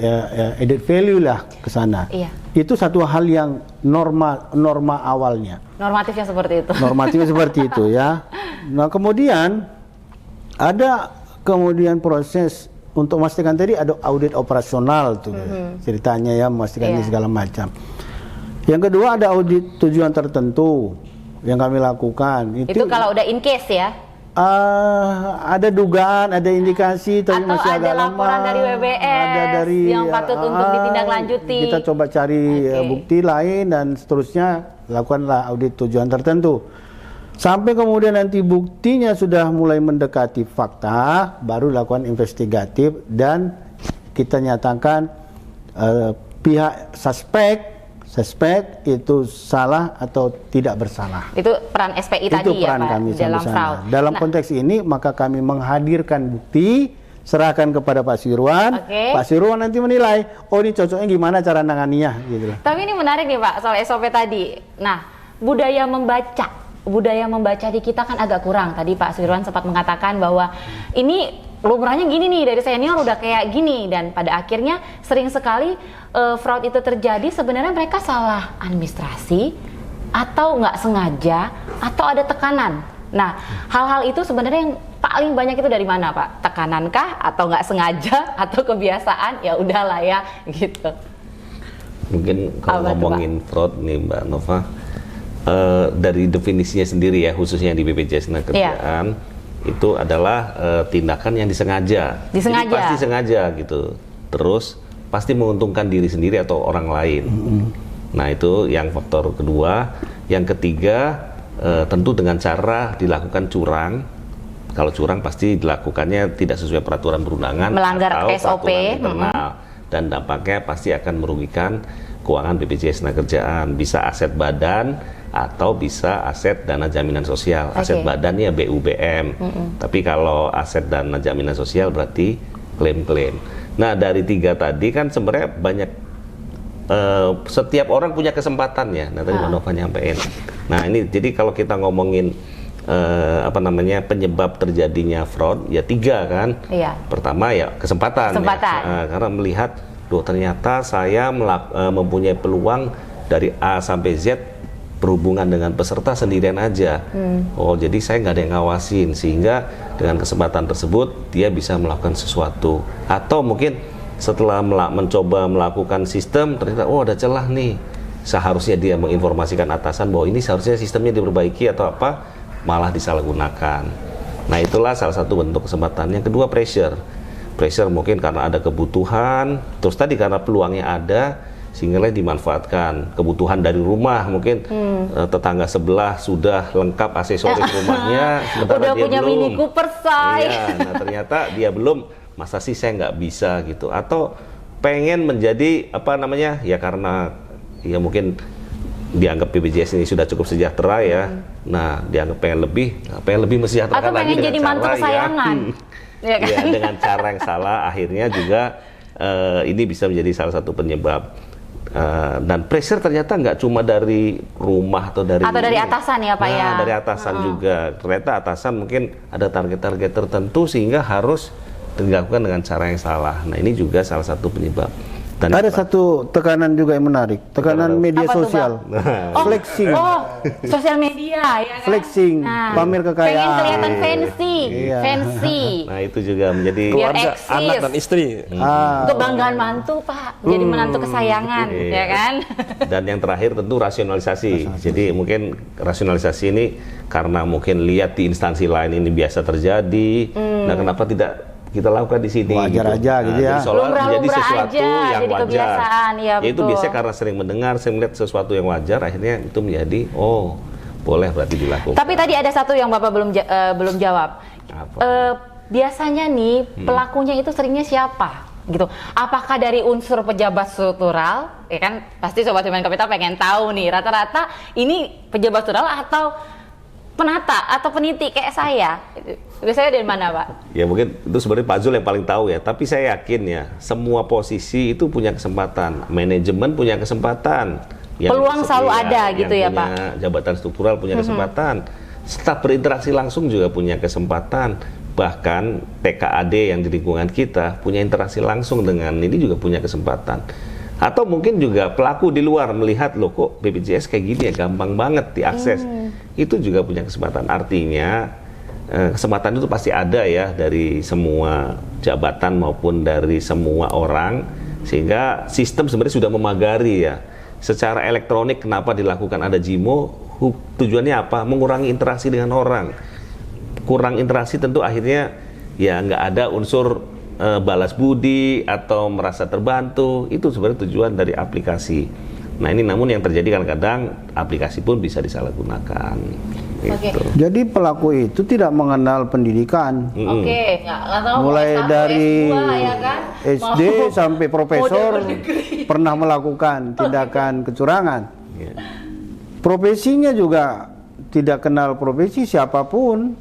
Speaker 3: added value lah ke sana. Iya. Itu satu hal yang norma awalnya.
Speaker 1: Normatifnya seperti itu. Normatifnya
Speaker 3: seperti itu ya. Nah, kemudian ada proses untuk memastikan tadi ada audit operasional tuh ceritanya ya, memastikan ini segala macam. Yang kedua ada audit tujuan tertentu yang kami lakukan. Itu
Speaker 1: kalau udah in case ya.
Speaker 3: Ada dugaan, ada indikasi, tapi
Speaker 1: atau
Speaker 3: masih
Speaker 1: ada
Speaker 3: agak
Speaker 1: laporan
Speaker 3: lama,
Speaker 1: dari WBS
Speaker 3: ada dari,
Speaker 1: yang patut untuk ditindaklanjuti.
Speaker 3: Kita coba cari bukti lain dan seterusnya, lakukanlah audit tujuan tertentu. Sampai kemudian nanti buktinya sudah mulai mendekati fakta, baru lakukan investigatif dan kita nyatakan pihak suspek itu salah atau tidak bersalah.
Speaker 1: Itu peran SPI tadi ya Pak,
Speaker 3: kami
Speaker 1: dalam fraud.
Speaker 3: Dalam konteks ini maka kami menghadirkan bukti, serahkan kepada Pak Sirwan. Pak Sirwan nanti menilai, oh ini cocoknya gimana cara nanganinya gitu.
Speaker 1: Tapi ini menarik nih Pak soal SOP tadi. Nah, budaya membaca di kita kan agak kurang. Tadi Pak Sirwan sempat mengatakan bahwa ini lumrahnya gini nih, dari senior udah kayak gini, dan pada akhirnya sering sekali fraud itu terjadi. Sebenarnya mereka salah administrasi atau nggak sengaja atau ada tekanan. Nah, hal-hal itu sebenarnya yang paling banyak itu dari mana Pak? Tekanankah atau nggak sengaja atau kebiasaan? Ya udahlah ya gitu.
Speaker 4: Mungkin kalau ngomongin fraud nih Mbak Nova, dari definisinya sendiri ya, khususnya di BPJS Tenagakerjaan, itu adalah tindakan yang disengaja. Jadi pasti sengaja gitu. Terus pasti menguntungkan diri sendiri atau orang lain. Nah, itu yang faktor kedua. Yang ketiga, tentu dengan cara dilakukan curang. Kalau curang pasti dilakukannya tidak sesuai peraturan perundangan,
Speaker 1: melanggar
Speaker 4: atau
Speaker 1: SOP
Speaker 4: peraturan internal, dan dampaknya pasti akan merugikan keuangan BPJS Tenagakerjaan. Bisa aset badan atau bisa aset dana jaminan sosial. Aset badan ya BUBM. Tapi kalau aset dana jaminan sosial berarti klaim-klaim. Nah, dari tiga tadi kan sebenarnya banyak, setiap orang punya kesempatan ya. Nah, tadi Mbak Nova nyampein. Nah, ini jadi kalau kita ngomongin penyebab terjadinya fraud ya tiga kan. Pertama ya kesempatan. Ya. Karena melihat, ternyata saya mempunyai peluang dari A sampai Z berhubungan dengan peserta sendirian aja. Oh, jadi saya nggak ada yang ngawasin, sehingga dengan kesempatan tersebut dia bisa melakukan sesuatu, atau mungkin setelah mencoba melakukan sistem ternyata oh ada celah nih, seharusnya dia menginformasikan atasan bahwa ini seharusnya sistemnya diperbaiki atau apa, malah disalahgunakan. Nah itulah salah satu bentuk kesempatan. Yang kedua pressure mungkin karena ada kebutuhan, terus tadi karena peluangnya ada sehingga dimanfaatkan. Kebutuhan dari rumah mungkin tetangga sebelah sudah lengkap aksesoris rumahnya, sementara
Speaker 1: udah
Speaker 4: dia
Speaker 1: punya
Speaker 4: belum.
Speaker 1: Mini Cooper say.
Speaker 4: Iya, nah ternyata dia belum, masa sih saya nggak bisa gitu, atau pengen menjadi apa namanya ya, karena ya mungkin dianggap BPJS ini sudah cukup sejahtera ya, nah dianggap pengen lebih mensejahterakan
Speaker 1: atau pengen
Speaker 4: lagi
Speaker 1: jadi mantu kesayangan. Ya kan?
Speaker 4: Ya, dengan cara yang salah akhirnya juga ini bisa menjadi salah satu penyebab. Dan pressure ternyata nggak cuma dari rumah atau dari
Speaker 1: atasan ya Pak ya.
Speaker 4: Dari atasan juga. Ternyata atasan mungkin ada target-target tertentu sehingga harus dilakukan dengan cara yang salah. Nah ini juga salah satu penyebab. Dan
Speaker 3: ada satu tekanan juga yang menarik, tekanan media
Speaker 1: Apa tuh,
Speaker 3: sosial, flexing,
Speaker 1: sosial media ya kan?
Speaker 3: flexing, pamer kekayaan,
Speaker 1: pengen kelihatan fancy,
Speaker 3: Iya.
Speaker 1: fancy.
Speaker 4: Nah itu juga menjadi
Speaker 1: Biar
Speaker 2: Keluarga,
Speaker 1: eksis.
Speaker 2: anak dan istri.
Speaker 1: Kebanggaan mantu Pak, jadi menantu kesayangan,
Speaker 4: Iya.
Speaker 1: ya kan?
Speaker 4: Dan yang terakhir tentu rasionalisasi. Jadi mungkin rasionalisasi ini karena mungkin lihat di instansi lain ini biasa terjadi. Nah kenapa tidak kita lakukan di sini?
Speaker 3: Wajar aja gitu ya.
Speaker 4: Jadi seolah menjadi
Speaker 1: Lumrah-lumrah
Speaker 4: sesuatu
Speaker 1: aja,
Speaker 4: yang
Speaker 1: jadi
Speaker 4: wajar.
Speaker 1: kebiasaan, ya,
Speaker 4: Ya, itu
Speaker 1: betul.
Speaker 4: biasanya karena sering mendengar, sering melihat sesuatu yang wajar, akhirnya itu menjadi oh boleh berarti dilakukan.
Speaker 1: Tapi tadi ada satu yang Bapak belum jawab.
Speaker 4: Apa?
Speaker 1: Biasanya nih pelakunya itu seringnya siapa? Gitu. Apakah dari unsur pejabat struktural? Ya kan pasti Sobat Human Capital pengen tahu nih rata-rata ini pejabat struktural atau penata atau peniti kayak saya. Biasanya dari mana Pak?
Speaker 4: Ya mungkin itu sebenarnya Pak Zul yang paling tahu ya. Tapi saya yakin ya semua posisi itu punya kesempatan. Manajemen punya kesempatan.
Speaker 1: Peluang selalu ada gitu ya, Pak?
Speaker 4: Yang punya jabatan struktural punya kesempatan. Staf berinteraksi langsung juga punya kesempatan. Bahkan TKAD yang di lingkungan kita punya interaksi langsung dengan ini juga punya kesempatan. Atau mungkin juga pelaku di luar melihat loh kok BPJS kayak gini ya, gampang banget diakses. Itu juga punya kesempatan. Artinya kesempatan itu pasti ada ya dari semua jabatan maupun dari semua orang, sehingga sistem sebenarnya sudah memagari ya. Secara elektronik kenapa dilakukan ada JIMO? Tujuannya apa? Mengurangi interaksi dengan orang. Kurang interaksi tentu akhirnya ya nggak ada unsur balas budi atau merasa terbantu. Itu sebenarnya tujuan dari aplikasi. Nah ini namun yang terjadi kadang-kadang aplikasi pun bisa disalahgunakan.
Speaker 1: Oke.
Speaker 4: Gitu.
Speaker 3: Jadi pelaku itu tidak mengenal pendidikan,
Speaker 1: Oke, nggak tahu
Speaker 3: mulai
Speaker 1: S1,
Speaker 3: dari
Speaker 1: S2, ya kan?
Speaker 3: SD sampai profesor
Speaker 1: Mau berdegree.
Speaker 3: pernah melakukan tindakan kecurangan.
Speaker 4: Ya.
Speaker 3: Profesinya juga tidak kenal profesi, siapapun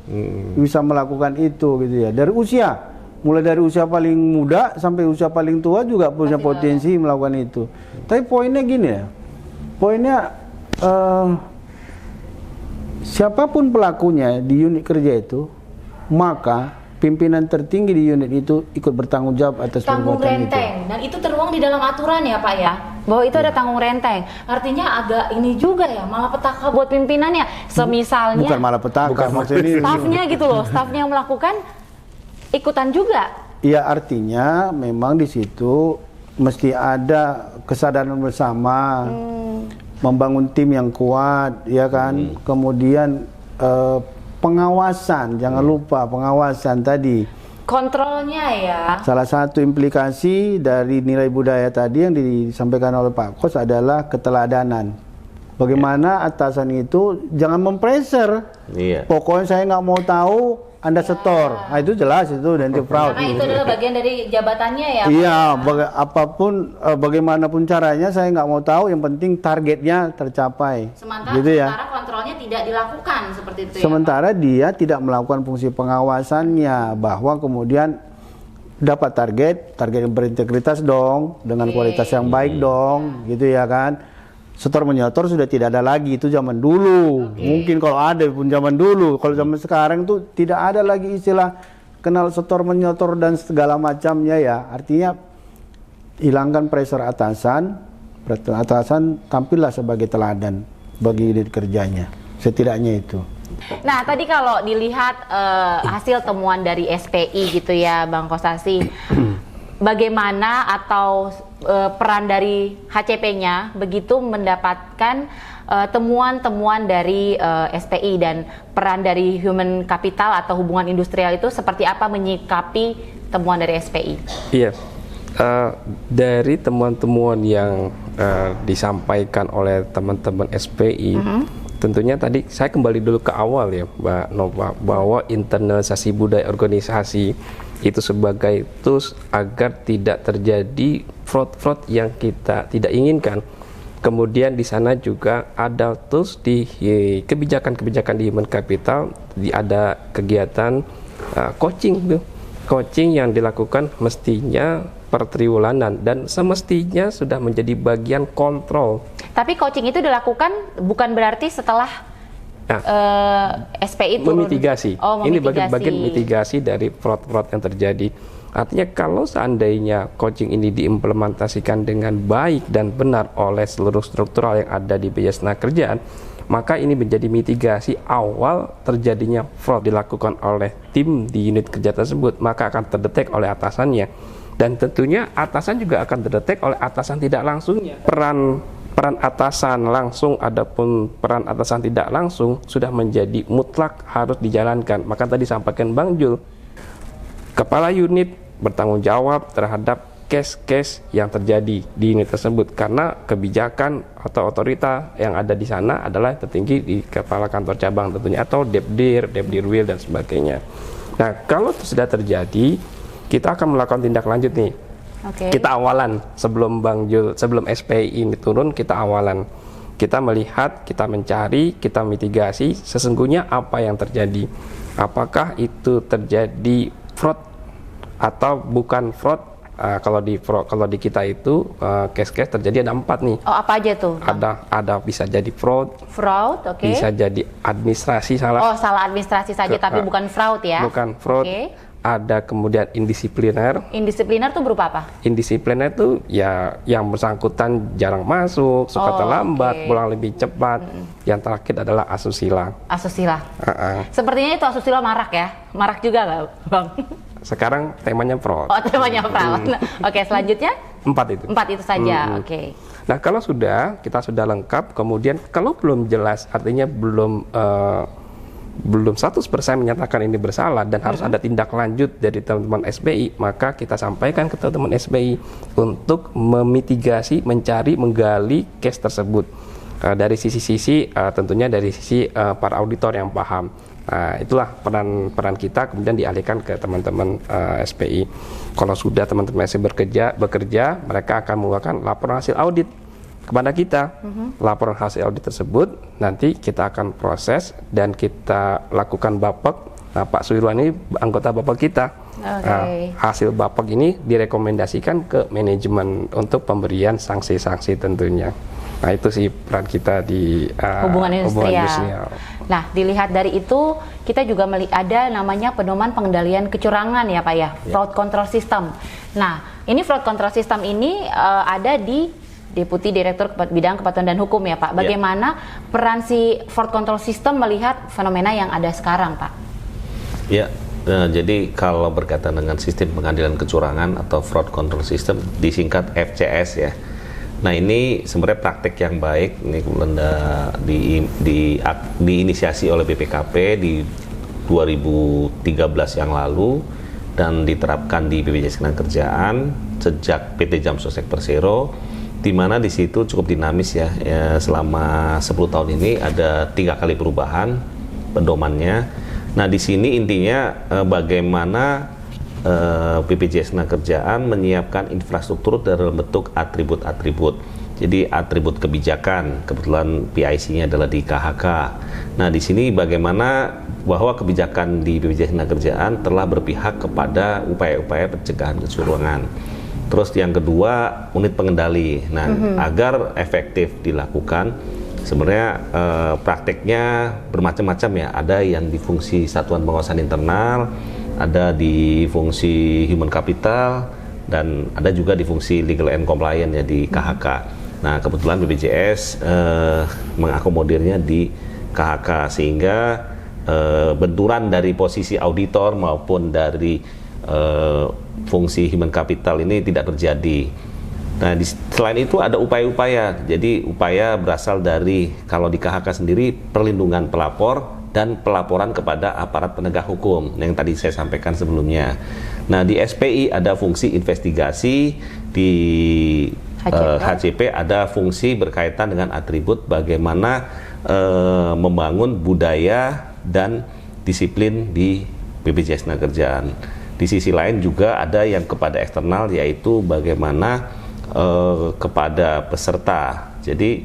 Speaker 3: bisa melakukan itu gitu ya. Dari usia, mulai dari usia paling muda sampai usia paling tua juga punya potensi melakukan itu. Tapi poinnya gini ya, poinnya siapapun pelakunya di unit kerja itu, maka pimpinan tertinggi di unit itu ikut bertanggung jawab atas
Speaker 1: Tanggung
Speaker 3: perbuatan itu.
Speaker 1: renteng, dan itu tertuang di dalam aturan ya Pak ya, bahwa itu ada tanggung renteng. Artinya agak ini juga ya, malapetaka buat pimpinannya. Semisalnya
Speaker 3: Bukan malapetaka, maksudnya ini.
Speaker 1: stafnya gitu loh, stafnya yang melakukan ikutan juga.
Speaker 3: Ya artinya memang di situ mesti ada kesadaran bersama, membangun tim yang kuat, ya kan. Kemudian pengawasan, jangan lupa pengawasan tadi.
Speaker 1: Kontrolnya ya.
Speaker 3: Salah satu implikasi dari nilai budaya tadi yang disampaikan oleh Pak Kos adalah keteladanan. Bagaimana atasan itu jangan mempressure.
Speaker 4: Iya.
Speaker 3: Pokoknya saya nggak mau tahu Anda setor. Nah, itu jelas itu nanti fraud.
Speaker 1: Karena itu adalah bagian dari jabatannya ya. Pak.
Speaker 3: Iya, bagaimanapun caranya saya nggak mau tahu. Yang penting targetnya tercapai.
Speaker 1: Sementara,
Speaker 3: gitu ya.
Speaker 1: sementara kontrolnya tidak dilakukan seperti itu
Speaker 3: Sementara dia tidak melakukan fungsi pengawasannya, bahwa kemudian dapat target yang berintegritas dong, dengan kualitas yang baik dong, gitu ya kan. Setor menyetor sudah tidak ada lagi, itu zaman dulu. Mungkin kalau ada pun zaman dulu. Kalau zaman sekarang tuh tidak ada lagi istilah kenal setor menyetor dan segala macamnya ya. Artinya hilangkan pressure atasan tampillah sebagai teladan bagi unit kerjanya. Setidaknya itu.
Speaker 1: Nah, tadi kalau dilihat hasil temuan dari SPI gitu ya, Bang Kostasi, bagaimana atau peran dari HCP-nya begitu mendapatkan temuan-temuan dari SPI, dan peran dari human capital atau hubungan industrial itu seperti apa menyikapi temuan dari SPI? Iya,
Speaker 2: dari temuan-temuan yang disampaikan oleh teman-teman SPI, tentunya tadi saya kembali dulu ke awal ya, Mbak Nova, bahwa internalisasi budaya organisasi itu sebagai tools agar tidak terjadi fraud-fraud yang kita tidak inginkan. Kemudian di sana juga ada tools di kebijakan-kebijakan di human capital, ada kegiatan coaching yang dilakukan mestinya per triwulanan dan semestinya sudah menjadi bagian kontrol.
Speaker 1: Tapi coaching itu dilakukan bukan berarti setelah SPI turun.
Speaker 2: Memitigasi. Ini bagian mitigasi dari fraud-fraud yang terjadi. Artinya kalau seandainya coaching ini diimplementasikan dengan baik dan benar oleh seluruh struktural yang ada di BPJS Tenagakerjaan, maka ini menjadi mitigasi awal terjadinya fraud dilakukan oleh tim di unit kerja tersebut, maka akan terdetek oleh atasannya. Dan tentunya atasan juga akan terdetek oleh atasan tidak langsungnya. Peran atasan langsung adapun peran atasan tidak langsung sudah menjadi mutlak harus dijalankan. Maka tadi sampaikan Bang Jul, kepala unit bertanggung jawab terhadap case-case yang terjadi di unit tersebut, karena kebijakan atau otorita yang ada di sana adalah tertinggi di kepala kantor cabang tentunya, atau Depdirwil dan sebagainya. Nah, kalau itu sudah terjadi, kita akan melakukan tindak lanjut nih. Kita awalan sebelum sebelum SPI ini turun, kita awalan. Kita melihat, kita mencari, kita mitigasi sesungguhnya apa yang terjadi. Apakah itu terjadi fraud atau bukan fraud? Kalau di kita itu case-case terjadi ada 4 nih.
Speaker 1: Oh, apa aja tuh?
Speaker 2: Ada bisa jadi fraud, oke. Bisa jadi administrasi salah.
Speaker 1: Oh, salah administrasi saja tapi bukan fraud ya?
Speaker 2: Bukan fraud. Ada kemudian indisipliner.
Speaker 1: Indisipliner tuh berupa apa?
Speaker 2: Indisipliner tuh ya yang bersangkutan jarang masuk, suka terlambat, pulang lebih cepat. Yang terakhir adalah asusila.
Speaker 1: Asusila. Sepertinya itu asusila marak ya? Marak juga nggak, Bang?
Speaker 2: Sekarang temanya fraud.
Speaker 1: Oh, temanya fraud. Oke, selanjutnya?
Speaker 2: 4 itu.
Speaker 1: 4 itu saja. Oke.
Speaker 2: Nah, kalau kita sudah lengkap, kemudian kalau belum jelas, artinya belum 100% menyatakan ini bersalah dan harus ada tindak lanjut dari teman-teman SPI, maka kita sampaikan ke teman-teman SPI untuk memitigasi, mencari, menggali case tersebut dari sisi-sisi tentunya dari sisi para auditor yang paham. Itulah peran kita, kemudian dialihkan ke teman-teman SPI. Kalau sudah teman-teman SPI bekerja, mereka akan mengeluarkan laporan hasil audit kepada kita. Laporan hasil audit tersebut nanti kita akan proses dan kita lakukan bapek. Nah, Pak Suirwan ini anggota bapek kita. Hasil bapek ini direkomendasikan ke manajemen untuk pemberian sanksi-sanksi tentunya. Nah, itu sih peran kita di
Speaker 1: hubungan industrial. Nah, dilihat dari itu, kita juga ada namanya pedoman pengendalian kecurangan ya Pak ya, fraud control system. Nah, ini fraud control system ini ada di Deputi Direktur Bidang Kepatuhan dan Hukum ya Pak. Bagaimana peran si fraud control system melihat fenomena yang ada sekarang Pak? Ya,
Speaker 4: jadi kalau berkaitan dengan sistem pengadilan kecurangan atau fraud control system, disingkat FCS ya. Nah, ini sebenarnya praktek yang baik, ini kemudian diinisiasi oleh BPKP di 2013 yang lalu dan diterapkan di BPJS Ketenagakerjaan sejak PT Jam Sostek Persero, di mana di situ cukup dinamis ya, selama 10 tahun ini ada 3 kali perubahan pedomannya. Nah, di sini intinya bagaimana BPJS Ketenagakerjaan menyiapkan infrastruktur dalam bentuk atribut-atribut. Jadi atribut kebijakan, kebetulan PIC-nya adalah di KHK. Nah, di sini bagaimana bahwa kebijakan di BPJS Ketenagakerjaan telah berpihak kepada upaya-upaya pencegahan kecurangan. Terus yang kedua, unit pengendali. Nah, agar efektif dilakukan, sebenarnya prakteknya bermacam-macam ya. Ada yang di fungsi Satuan Pengawasan Internal, ada di fungsi Human Capital, dan ada juga di fungsi Legal and Compliance ya di KHK. Nah, kebetulan BPJS mengakomodirnya di KHK, sehingga benturan dari posisi auditor maupun dari fungsi human capital ini tidak terjadi. Nah, selain itu ada upaya-upaya. Jadi upaya berasal dari, kalau di KHK sendiri, perlindungan pelapor dan pelaporan kepada aparat penegak hukum yang tadi saya sampaikan sebelumnya. Nah, di SPI ada fungsi investigasi, di HCP ada fungsi berkaitan dengan atribut bagaimana membangun budaya dan disiplin di BPJS Tenagakerjaan. Di sisi lain juga ada yang kepada eksternal, yaitu bagaimana kepada peserta. Jadi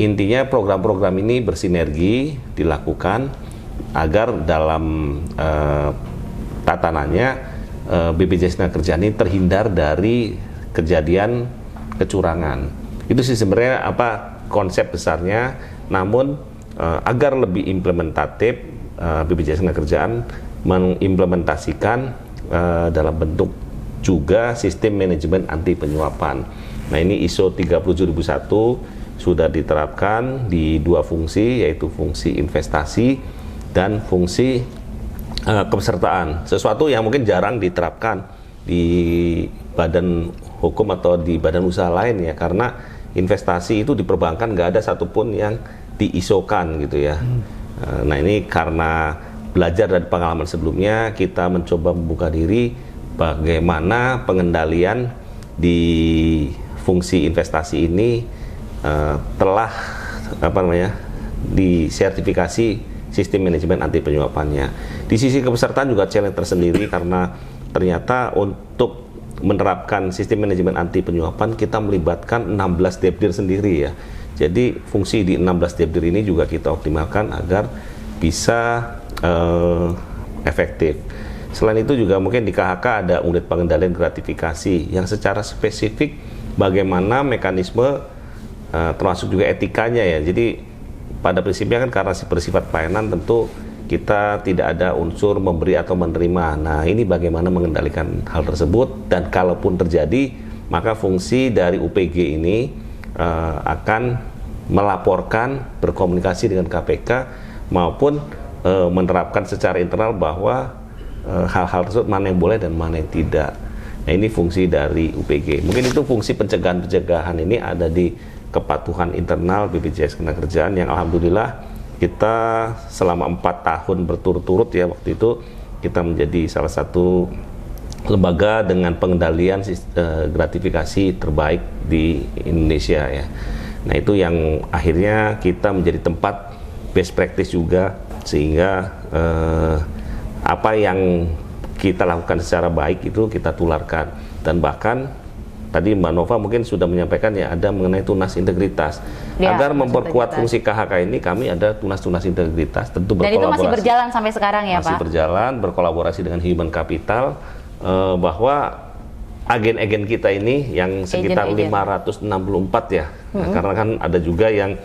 Speaker 4: intinya program-program ini bersinergi dilakukan agar dalam tatanannya BPJS Tenagakerjaan ini terhindar dari kejadian kecurangan. Itu sih sebenarnya konsep besarnya. Namun agar lebih implementatif, BPJS Tenagakerjaan mengimplementasikan dalam bentuk juga sistem manajemen anti penyuapan. Nah, ini ISO 30001 sudah diterapkan di 2 fungsi, yaitu fungsi investasi dan fungsi kepesertaan. Sesuatu yang mungkin jarang diterapkan di badan hukum atau di badan usaha lain ya, karena investasi itu di perbankan nggak ada satupun yang di-ISO-kan gitu ya. Nah, ini karena belajar dari pengalaman sebelumnya, kita mencoba membuka diri bagaimana pengendalian di fungsi investasi ini telah disertifikasi sistem manajemen anti penyuapannya. Di sisi kepesertaan juga challenge tersendiri, karena ternyata untuk menerapkan sistem manajemen anti penyuapan kita melibatkan 16 debdir sendiri ya. Jadi fungsi di 16 debdir ini juga kita optimalkan agar bisa efektif. Selain itu juga mungkin di KHK ada unit pengendalian gratifikasi yang secara spesifik bagaimana mekanisme termasuk juga etikanya ya. Jadi pada prinsipnya kan karena bersifat pelayanan tentu kita tidak ada unsur memberi atau menerima. Nah, ini bagaimana mengendalikan hal tersebut, dan kalaupun terjadi maka fungsi dari UPG ini akan melaporkan, berkomunikasi dengan KPK maupun menerapkan secara internal bahwa hal-hal tersebut mana yang boleh dan mana yang tidak. Nah, ini fungsi dari UPG. Mungkin itu fungsi pencegahan ini ada di kepatuhan internal BPJS Ketenagakerjaan yang alhamdulillah kita selama 4 tahun berturut-turut ya, waktu itu kita menjadi salah satu lembaga dengan pengendalian gratifikasi terbaik di Indonesia ya. Nah, itu yang akhirnya kita menjadi tempat best practice juga, sehingga apa yang kita lakukan secara baik itu kita tularkan. Dan bahkan tadi Mbak Nova mungkin sudah menyampaikan ya, ada mengenai tunas integritas. Ya, agar memperkuat fungsi KHK ini, kami ada tunas integritas, tentu berkolaborasi. Dan itu masih berjalan sampai sekarang ya, Pak? Masih berjalan, berkolaborasi dengan Human Capital, bahwa agen-agen kita ini yang sekitar 564 ya, nah, karena kan ada juga yang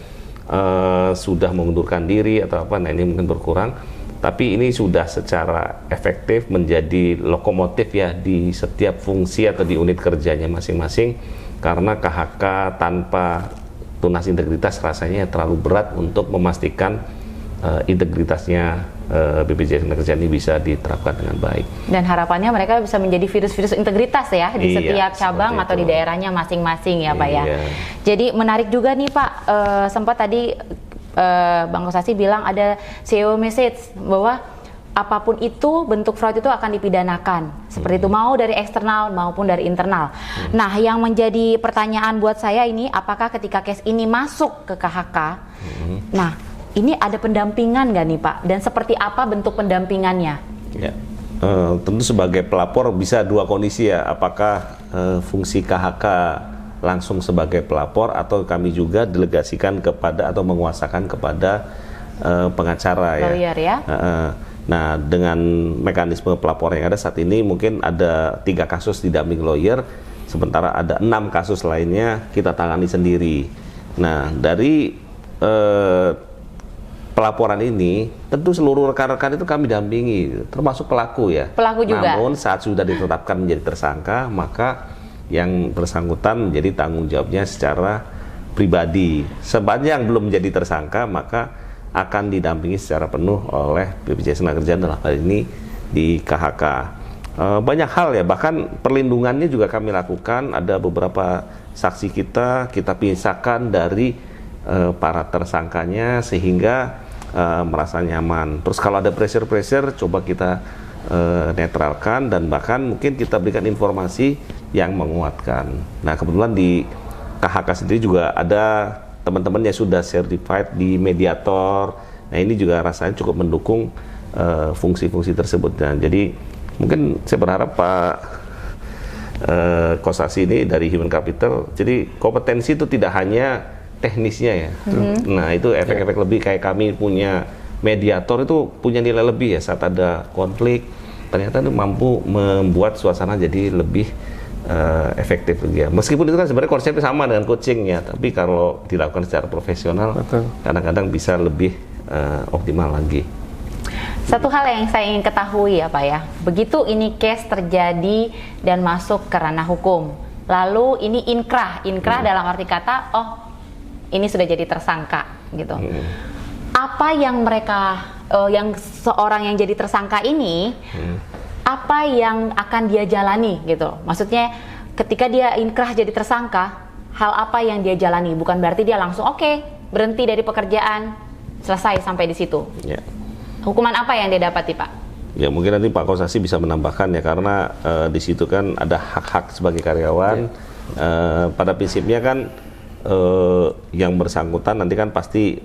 Speaker 4: sudah mengundurkan diri atau apa, nah ini mungkin berkurang, tapi ini sudah secara efektif menjadi lokomotif ya di setiap fungsi atau di unit kerjanya masing-masing, karena KHK tanpa tunas integritas rasanya terlalu berat untuk memastikan integritasnya BPJS Ketenagakerjaan ini bisa diterapkan dengan baik. Dan harapannya mereka bisa menjadi virus-virus integritas ya di setiap cabang atau di daerahnya masing-masing ya Pak ya. Jadi menarik juga nih Pak, sempat tadi Bang Kosasi bilang ada CEO message bahwa apapun itu bentuk fraud itu akan dipidanakan. Seperti itu, mau dari eksternal maupun dari internal. Nah, yang menjadi pertanyaan buat saya ini, apakah ketika case ini masuk ke KHK, nah ini ada pendampingan nggak nih Pak? Dan seperti apa bentuk pendampingannya? Ya, tentu sebagai pelapor bisa dua kondisi ya. Apakah fungsi KHK langsung sebagai pelapor atau kami juga delegasikan kepada atau menguasakan kepada pengacara ya. Lawyer ya. Nah, dengan mekanisme pelapor yang ada saat ini mungkin ada 3 kasus didamping lawyer, sementara ada 6 kasus lainnya kita tangani sendiri. Nah, dari pelaporan ini tentu seluruh rekan-rekan itu kami dampingi, termasuk pelaku ya. Pelaku juga. Namun saat sudah ditetapkan menjadi tersangka, maka yang bersangkutan menjadi tanggung jawabnya secara pribadi. Sepanjang belum menjadi tersangka, maka akan didampingi secara penuh oleh BPJS Tenagakerjaan dalam hal ini di KHK. Banyak hal ya, bahkan perlindungannya juga kami lakukan. Ada beberapa saksi kita pisahkan dari para tersangkanya sehingga merasa nyaman. Terus kalau ada pressure coba kita netralkan, dan bahkan mungkin kita berikan informasi yang menguatkan. Nah, kebetulan di KHK sendiri juga ada teman-teman yang sudah certified di mediator. Nah, ini juga rasanya cukup mendukung fungsi-fungsi tersebut. Nah, jadi mungkin saya berharap Pak Kosasi ini dari Human Capital, jadi kompetensi itu tidak hanya teknisnya ya. Nah, itu efek-efek lebih, kayak kami punya mediator itu punya nilai lebih ya, saat ada konflik ternyata itu mampu membuat suasana jadi lebih efektif ya. Meskipun itu kan sebenarnya konsepnya sama dengan coaching ya, tapi kalau dilakukan secara profesional kadang-kadang bisa lebih optimal lagi.
Speaker 1: Satu hal yang saya ingin ketahui ya Pak ya, begitu ini case terjadi dan masuk ke ranah hukum, lalu ini inkrah dalam arti kata, oh ini sudah jadi tersangka gitu. Apa yang mereka, yang seorang yang jadi tersangka ini, apa yang akan dia jalani gitu? Maksudnya ketika dia inkrah jadi tersangka, hal apa yang dia jalani? Bukan berarti dia langsung oke, berhenti dari pekerjaan, selesai sampai di situ. Yeah. Hukuman apa yang dia dapati, Pak?
Speaker 4: Ya, mungkin nanti Pak Kosasi bisa menambahkan ya, karena di situ kan ada hak-hak sebagai karyawan. Pada prinsipnya kan yang bersangkutan nanti kan pasti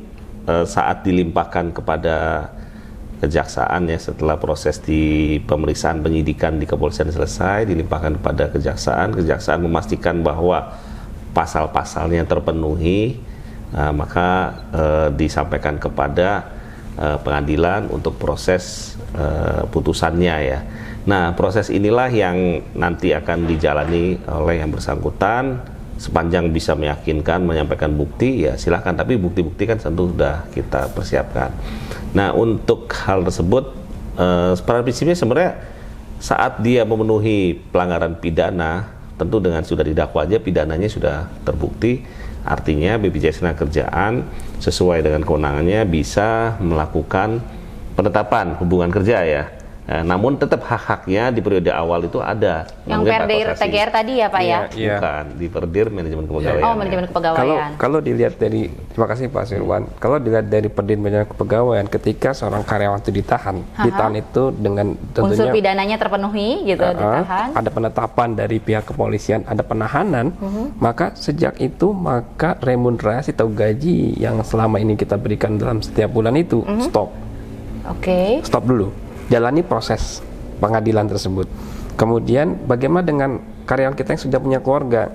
Speaker 4: saat dilimpahkan kepada kejaksaan ya, setelah proses di pemeriksaan penyidikan di kepolisian selesai, dilimpahkan kepada kejaksaan memastikan bahwa pasal-pasalnya terpenuhi, maka disampaikan kepada pengadilan untuk proses putusannya ya. Nah, proses inilah yang nanti akan dijalani oleh yang bersangkutan. Sepanjang bisa meyakinkan, menyampaikan bukti ya silahkan, tapi bukti-bukti kan tentu sudah kita persiapkan. Nah, untuk hal tersebut pada prinsipnya sebenarnya saat dia memenuhi pelanggaran pidana, tentu dengan sudah didakwa aja pidananya sudah terbukti, artinya BPJS Tenagakerjaan sesuai dengan kewenangannya bisa melakukan penetapan hubungan kerja ya. Namun tetap hak-haknya di periode awal itu ada.
Speaker 1: Yang Perdir TGR tadi ya Pak ya?
Speaker 2: Iya.
Speaker 4: Bukan, di Perdir Manajemen Kepegawaian.
Speaker 1: Oh, Manajemen Kepegawaian.
Speaker 2: Kalau dilihat dari, terima kasih Pak Sirwan, kalau dilihat dari Perdir Manajemen Kepegawaian, ketika seorang karyawan itu ditahan itu dengan tentunya
Speaker 1: unsur pidananya terpenuhi gitu, ditahan.
Speaker 2: Ada penetapan dari pihak kepolisian, ada penahanan, maka sejak itu maka remunerasi atau gaji yang selama ini kita berikan dalam setiap bulan itu stop. Stop dulu. Jalani proses pengadilan tersebut. Kemudian bagaimana dengan karyawan kita yang sudah punya keluarga,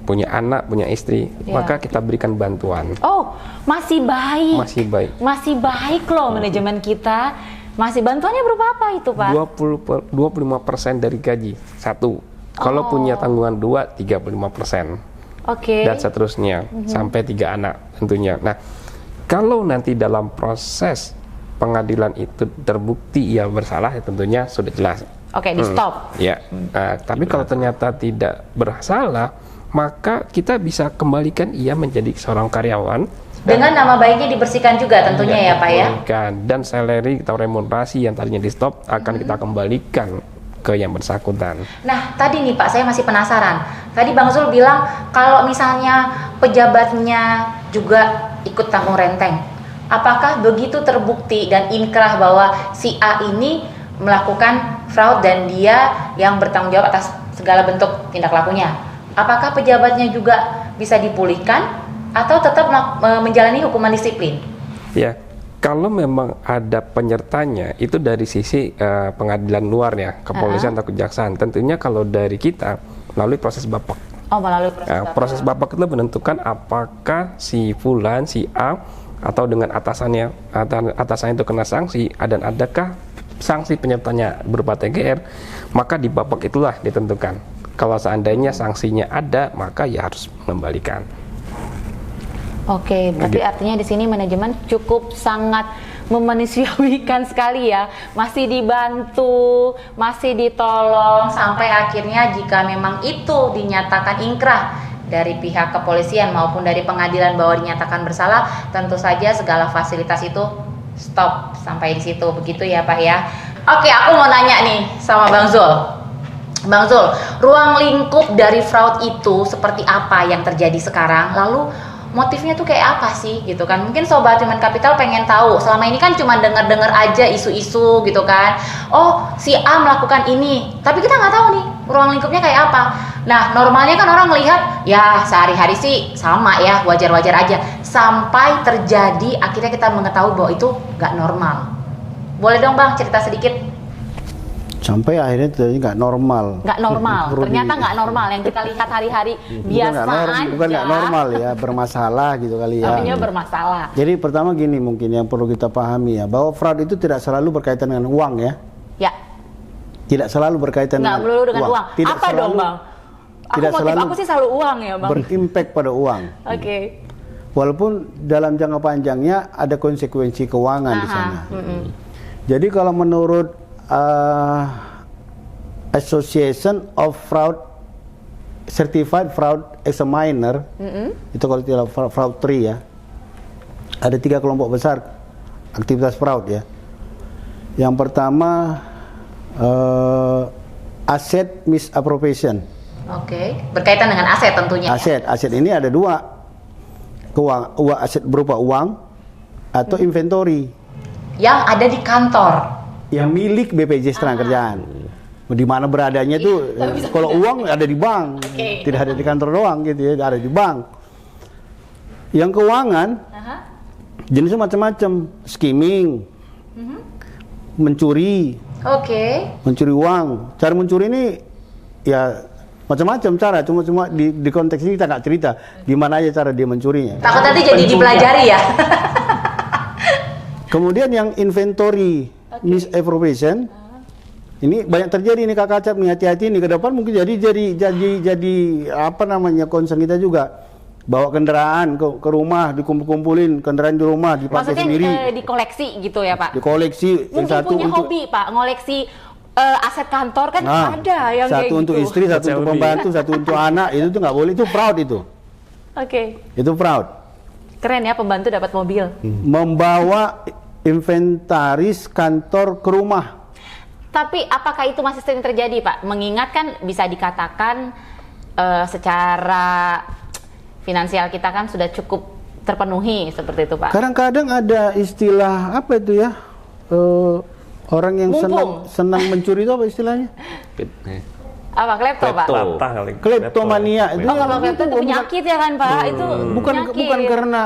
Speaker 2: punya anak, punya istri, maka kita berikan bantuan.
Speaker 1: Oh, masih baik.
Speaker 2: Masih baik.
Speaker 1: Masih baik loh manajemen kita. Masih bantuannya berupa apa itu, Pak?
Speaker 2: 25% dari gaji. Satu. Kalau punya tanggungan 2, 35%. Dan seterusnya sampai 3 anak tentunya. Nah, kalau nanti dalam proses pengadilan itu terbukti ia bersalah, ya tentunya sudah jelas.
Speaker 1: Di stop.
Speaker 2: Ya. Tapi kalau ternyata tidak bersalah, maka kita bisa kembalikan ia menjadi seorang karyawan
Speaker 1: dengan nama baiknya dibersihkan juga tentunya ya Pak ya.
Speaker 2: Dan salary atau remunerasi yang tadinya di stop akan kita kembalikan ke yang bersangkutan.
Speaker 1: Nah, tadi nih Pak, saya masih penasaran. Tadi Bang Zul bilang kalau misalnya pejabatnya juga ikut tanggung renteng. Apakah begitu terbukti dan inkrah bahwa si A ini melakukan fraud dan dia yang bertanggung jawab atas segala bentuk tindak lakunya? Apakah pejabatnya juga bisa dipulihkan atau tetap menjalani hukuman disiplin?
Speaker 2: Ya, kalau memang ada penyertanya itu dari sisi pengadilan luar ya, kepolisian atau kejaksaan. Tentunya kalau dari kita melalui proses bapak.
Speaker 1: Melalui proses bapak.
Speaker 2: Proses bapak itu menentukan apakah si fulan, si A atau dengan atasannya itu kena sanksi, dan adakah sanksi penyertanya berupa TGR, maka di babak itulah ditentukan. Kalau seandainya sanksinya ada, maka ya harus mengembalikan.
Speaker 1: Berarti artinya di sini manajemen cukup sangat memanusiawikan sekali ya, masih dibantu, masih ditolong sampai akhirnya jika memang itu dinyatakan inkrah dari pihak kepolisian maupun dari pengadilan bahwa dinyatakan bersalah, tentu saja segala fasilitas itu stop sampai di situ, begitu ya Pak ya. Oke, aku mau nanya nih sama Bang Zul. Bang Zul, ruang lingkup dari fraud itu seperti apa yang terjadi sekarang? Lalu motifnya tuh kayak apa sih gitu kan? Mungkin Sobat Human Capital pengen tahu. Selama ini kan cuma dengar-dengar aja isu-isu gitu kan. Oh, si A melakukan ini, tapi kita nggak tahu nih ruang lingkupnya kayak apa. Nah, normalnya kan orang melihat ya sehari-hari sih sama ya, wajar-wajar aja. Sampai terjadi akhirnya kita mengetahui bahwa itu nggak normal. Boleh dong Bang cerita sedikit?
Speaker 3: Sampai akhirnya terjadi nggak normal.
Speaker 1: Nggak normal, ternyata nggak normal yang kita lihat hari-hari biasa aja.
Speaker 3: Bukan nggak normal ya, bermasalah gitu kali ya.
Speaker 1: Namanya bermasalah.
Speaker 3: Jadi pertama gini mungkin yang perlu kita pahami ya, bahwa fraud itu tidak selalu berkaitan dengan uang ya.
Speaker 1: Ya.
Speaker 3: Tidak selalu berkaitan
Speaker 1: nggak melulu dengan uang.
Speaker 3: Tidak
Speaker 1: apa
Speaker 3: selalu,
Speaker 1: dong Bang?
Speaker 3: Tidak selalu
Speaker 1: aku sih selalu uang ya Bang.
Speaker 3: Berimpact pada uang.
Speaker 1: Oke.
Speaker 3: Walaupun dalam jangka panjangnya ada konsekuensi keuangan di sana. Jadi kalau menurut Association of Certified Fraud Examiner, itu kalau tidak fraud 3 ya, ada 3 kelompok besar aktivitas fraud ya. Yang pertama asset misappropriation.
Speaker 1: Oke, berkaitan dengan aset tentunya.
Speaker 3: Aset ini ada 2, aset berupa uang atau inventory
Speaker 1: yang ada di kantor,
Speaker 3: yang milik BPJS Ketenagakerjaan. Di mana beradanya tuh, kalau uang ada di bank, tidak ada di kantor doang gitu ya, ada di bank. Yang keuangan, jenisnya macam-macam, skimming, mencuri, mencuri uang. Cara mencuri ini ya macam-macam cara, cuma di konteks ini kita nggak cerita di mana aja cara dia mencurinya.
Speaker 1: Takut nanti jadi dipelajari ya.
Speaker 3: Kemudian yang inventory misappropriation, ini banyak terjadi nih Kak Acap nih, hati-hati nih ke depan mungkin jadi apa namanya concern kita juga. Bawa kendaraan ke rumah, dikumpulin kendaraan di rumah dipakai sendiri.
Speaker 1: Maksudnya dikoleksi gitu ya Pak?
Speaker 3: Dikoleksi.
Speaker 1: Mungkin
Speaker 3: satu
Speaker 1: punya
Speaker 3: untuk
Speaker 1: hobi Pak, ngoleksi aset kantor kan ada yang kayak gitu.
Speaker 3: Satu untuk istri, satu untuk pembantu, satu untuk anak, itu tuh nggak boleh, itu fraud itu. Itu fraud.
Speaker 1: Keren ya pembantu dapat mobil.
Speaker 3: Membawa inventaris kantor ke rumah.
Speaker 1: Tapi apakah itu masih sering terjadi Pak? Mengingat kan bisa dikatakan secara finansial kita kan sudah cukup terpenuhi seperti itu Pak.
Speaker 3: Kadang-kadang ada istilah apa itu ya, orang yang senang mencuri itu apa istilahnya?
Speaker 1: Apa klepto Pak?
Speaker 3: Kleptomania itu.
Speaker 1: Kalau klepto itu penyakit ya kan Pak? Itu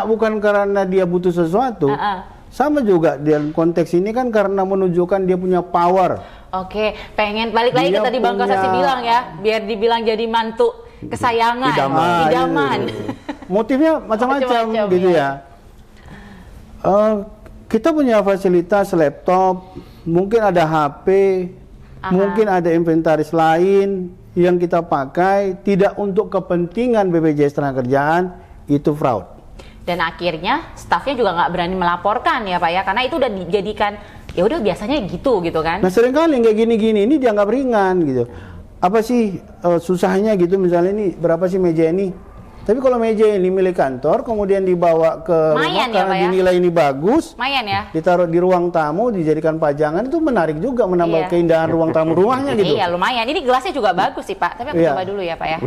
Speaker 3: bukan karena dia butuh sesuatu. Sama juga dalam konteks ini kan karena menunjukkan dia punya power.
Speaker 1: Oke, pengen balik lagi ke tadi Bang Kosasi bilang ya, biar dibilang jadi mantu kesayangan, idaman.
Speaker 3: Motifnya macam-macam gitu ya. Kita punya fasilitas laptop, mungkin ada HP, mungkin ada inventaris lain yang kita pakai tidak untuk kepentingan BPJS Ketenagakerjaan, itu fraud.
Speaker 1: Dan akhirnya stafnya juga nggak berani melaporkan ya Pak ya, karena itu udah dijadikan ya udah biasanya gitu kan.
Speaker 3: Nah seringkali kayak gini-gini ini dianggap ringan gitu. Apa sih susahnya gitu, misalnya ini berapa sih meja ini? Tapi kalau meja ini milik kantor, kemudian dibawa ke rumah karena dinilai ini bagus, ditaruh di ruang tamu, dijadikan pajangan, itu menarik juga, menambah keindahan ruang tamu rumahnya gitu.
Speaker 1: Iya lumayan, ini gelasnya juga bagus sih Pak, tapi aku coba dulu ya Pak ya.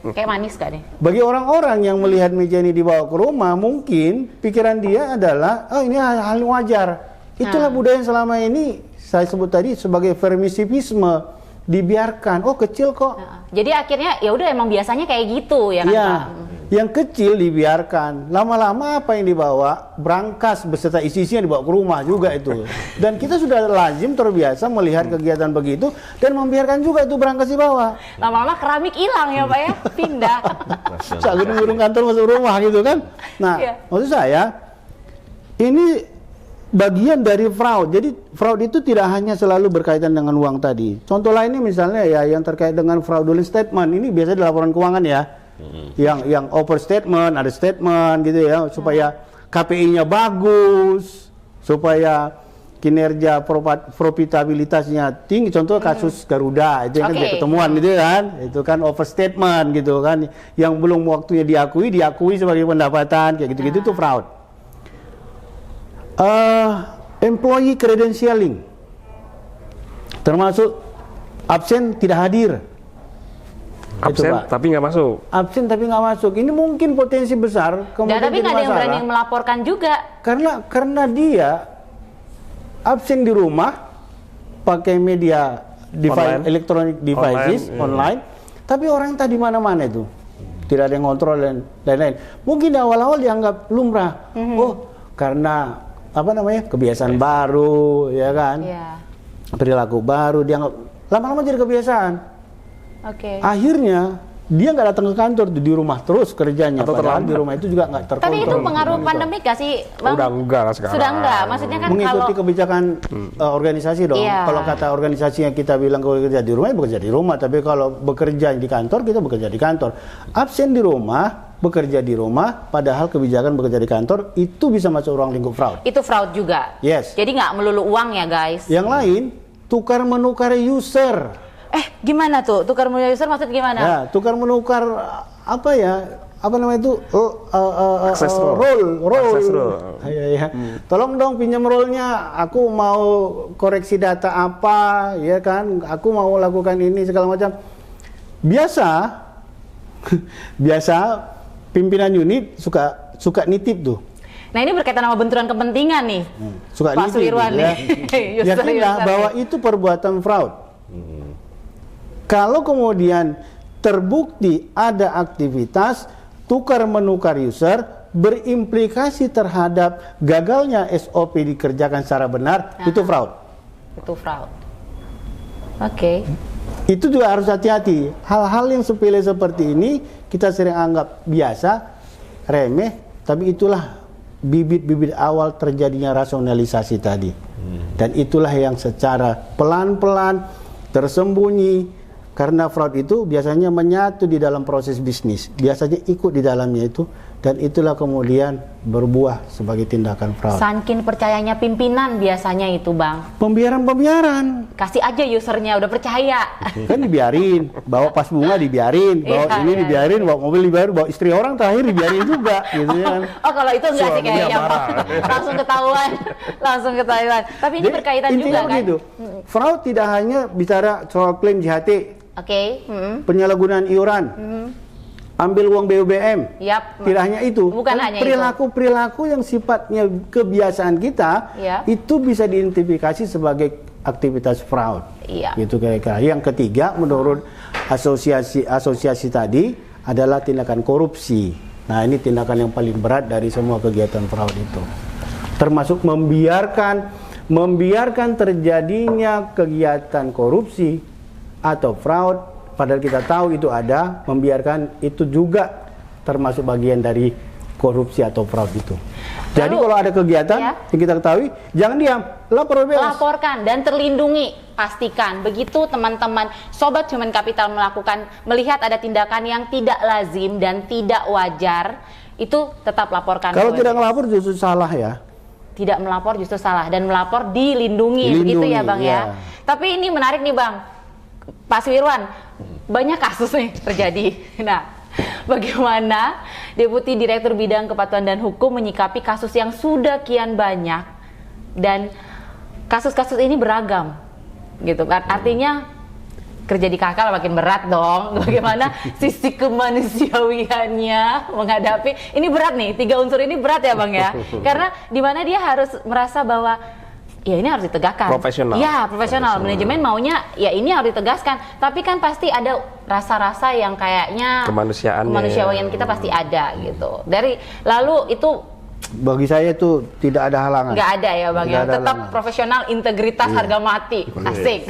Speaker 1: Kayak manis gak nih?
Speaker 3: Bagi orang-orang yang melihat meja ini dibawa ke rumah, mungkin pikiran dia adalah, oh ini hal wajar. Itulah budaya yang selama ini saya sebut tadi sebagai permisivisme, dibiarkan. Oh kecil kok.
Speaker 1: Jadi akhirnya ya udah emang biasanya kayak gitu ya kan Pak?
Speaker 3: Yang kecil dibiarkan, lama-lama apa yang dibawa, brankas beserta isi-isinya dibawa ke rumah juga itu. Dan kita sudah lazim terbiasa melihat kegiatan begitu dan membiarkan juga itu brankas dibawa.
Speaker 1: Lama-lama keramik hilang ya Pak ya, pindah.
Speaker 3: Gedung-gedung kantor masuk rumah gitu kan. Nah, maksud saya ini bagian dari fraud. Jadi fraud itu tidak hanya selalu berkaitan dengan uang tadi. Contoh lainnya misalnya ya yang terkait dengan fraudulent statement, ini biasanya di laporan keuangan ya. Yang overstatement, ada statement gitu ya, supaya KPI-nya bagus, supaya kinerja profitabilitasnya tinggi, contoh kasus Garuda itu kan kayak ketemuan gitu kan, itu kan overstatement gitu kan, yang belum waktunya diakui sebagai pendapatan kayak gitu-gitu itu fraud. Employee credentialing termasuk absen tidak hadir.
Speaker 2: Absen tapi nggak masuk.
Speaker 3: Absen tapi nggak masuk. Ini mungkin potensi besar.
Speaker 1: Dan tapi nggak ada yang berani melaporkan juga.
Speaker 3: Karena dia absen di rumah, pakai media device, electronic devices online, tapi orang entah di mana-mana itu. Tidak ada yang kontrol dan lain-lain. Mungkin di awal-awal dianggap lumrah. Oh, karena apa namanya? Kebiasaan baru, ya kan? Perilaku baru dianggap, lama-lama jadi kebiasaan. Akhirnya dia nggak datang ke kantor, di rumah terus kerjanya. Padahal di rumah itu juga nggak terkontrol.
Speaker 1: Tapi itu pengaruh pandemi gak sih, Bang?
Speaker 2: Udah enggak lah sekarang.
Speaker 1: Sudah enggak, maksudnya kan
Speaker 3: mengikuti kebijakan organisasi dong. Kalau kata organisasi yang kita bilang kalau bekerja di rumah, ya bekerja di rumah. Tapi kalau bekerja di kantor, kita bekerja di kantor. Absen di rumah, bekerja di rumah, padahal kebijakan bekerja di kantor itu bisa masuk ruang lingkup fraud.
Speaker 1: Itu fraud juga.
Speaker 3: Yes.
Speaker 1: Jadi nggak melulu uang ya, guys.
Speaker 3: Yang lain, tukar menukar user.
Speaker 1: Gimana tuh? Tukar menukar user maksud gimana?
Speaker 3: Ya, tukar menukar apa ya? Apa namanya itu? Roll. Ya. Tolong dong pinjam rollnya. Aku mau koreksi data apa, ya kan? Aku mau lakukan ini segala macam. Biasa pimpinan unit suka nitip tuh.
Speaker 1: Nah, ini berkaitan sama benturan kepentingan nih.
Speaker 3: Suka
Speaker 1: Pak Suirwan nih.
Speaker 3: Yakinlah bahwa itu perbuatan fraud. Kalau kemudian terbukti ada aktivitas tukar menukar user berimplikasi terhadap gagalnya SOP dikerjakan secara benar, itu fraud.
Speaker 1: Itu fraud.
Speaker 3: Itu juga harus hati-hati. Hal-hal yang sepele seperti ini kita sering anggap biasa, remeh, tapi itulah bibit-bibit awal terjadinya rasionalisasi tadi. Dan itulah yang secara pelan-pelan tersembunyi. Karena fraud itu biasanya menyatu di dalam proses bisnis, biasanya ikut di dalamnya itu, dan itulah kemudian berbuah sebagai tindakan fraud.
Speaker 1: Saking percayanya pimpinan biasanya itu, Bang.
Speaker 3: Pembiaran.
Speaker 1: Kasih aja usernya, udah percaya.
Speaker 3: Kan dibiarin, bawa pas bunga dibiarin, bawa dibiarin, bawa mobil dibiarin, bawa istri orang terakhir dibiarin juga, gitu kan.
Speaker 1: Oh, kalau itu enggak sih kayaknya, langsung ketahuan. Tapi ini berkaitan juga kan.
Speaker 3: Begitu. Fraud tidak hanya bicara soal klaim JHT. Penyalahgunaan iuran, ambil uang BUBM, tidak hanya itu.
Speaker 1: Bukan hanya
Speaker 3: perilaku yang sifatnya kebiasaan kita, itu bisa diidentifikasi sebagai aktivitas fraud. Gitu kira-kira. Yang ketiga, menurut asosiasi tadi adalah tindakan korupsi. Nah, ini tindakan yang paling berat dari semua kegiatan fraud itu, termasuk membiarkan terjadinya kegiatan korupsi atau fraud, padahal kita tahu itu ada, membiarkan itu juga termasuk bagian dari korupsi atau fraud itu. Jadi kalau ada kegiatan yang kita ketahui, jangan diam, laporkan dan terlindungi, pastikan. Begitu teman-teman Sobat Human Capital melihat ada tindakan yang tidak lazim dan tidak wajar, itu tetap laporkan. Kalau tidak melapor justru salah ya.
Speaker 1: Tidak melapor justru salah, dan melapor dilindungi. Begitu ya, Bang ya. Tapi ini menarik nih, Bang. Pak Suirwan, banyak kasus nih terjadi. Nah, bagaimana Deputi Direktur Bidang Kepatuhan dan Hukum menyikapi kasus yang sudah kian banyak, dan kasus-kasus ini beragam, gitu kan? Artinya kerja di KK makin berat dong. Bagaimana sisi kemanusiawiannya menghadapi ini berat nih, 3 unsur ini berat ya, Bang ya? Karena di mana dia harus merasa bahwa ya ini harus ditegakkan.
Speaker 2: Profesional.
Speaker 1: Ya, profesional. Manajemen maunya ya ini harus ditegaskan. Tapi kan pasti ada rasa-rasa yang kayaknya kemanusiaan kita pasti ada gitu. Lalu itu
Speaker 3: bagi saya itu tidak ada halangan.
Speaker 1: Nggak ada ya, Bang ya. Tetap profesional, integritas, harga mati. Asik.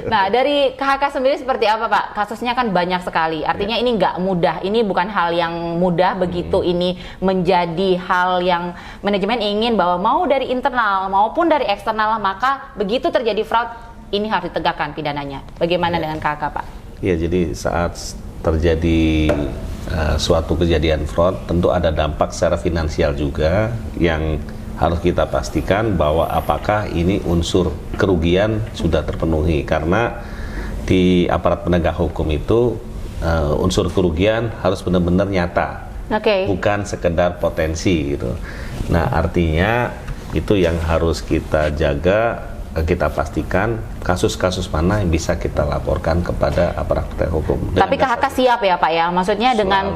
Speaker 1: Nah, dari KHK sendiri seperti apa, Pak? Kasusnya kan banyak sekali. Artinya ini nggak mudah. Ini bukan hal yang mudah begitu ini menjadi hal yang manajemen ingin bahwa mau dari internal maupun dari eksternal, maka begitu terjadi fraud ini harus ditegakkan pidananya. Bagaimana dengan KHK, Pak?
Speaker 4: Ya, jadi saat terjadi suatu kejadian fraud, tentu ada dampak secara finansial juga yang harus kita pastikan bahwa apakah ini unsur kerugian sudah terpenuhi, karena di aparat penegak hukum itu unsur kerugian harus benar-benar nyata, bukan sekedar potensi gitu. Nah, artinya itu yang harus kita jaga, kita pastikan kasus-kasus mana yang bisa kita laporkan kepada aparat penegak hukum.
Speaker 1: Tapi KHK siap ya Pak ya? Maksudnya dengan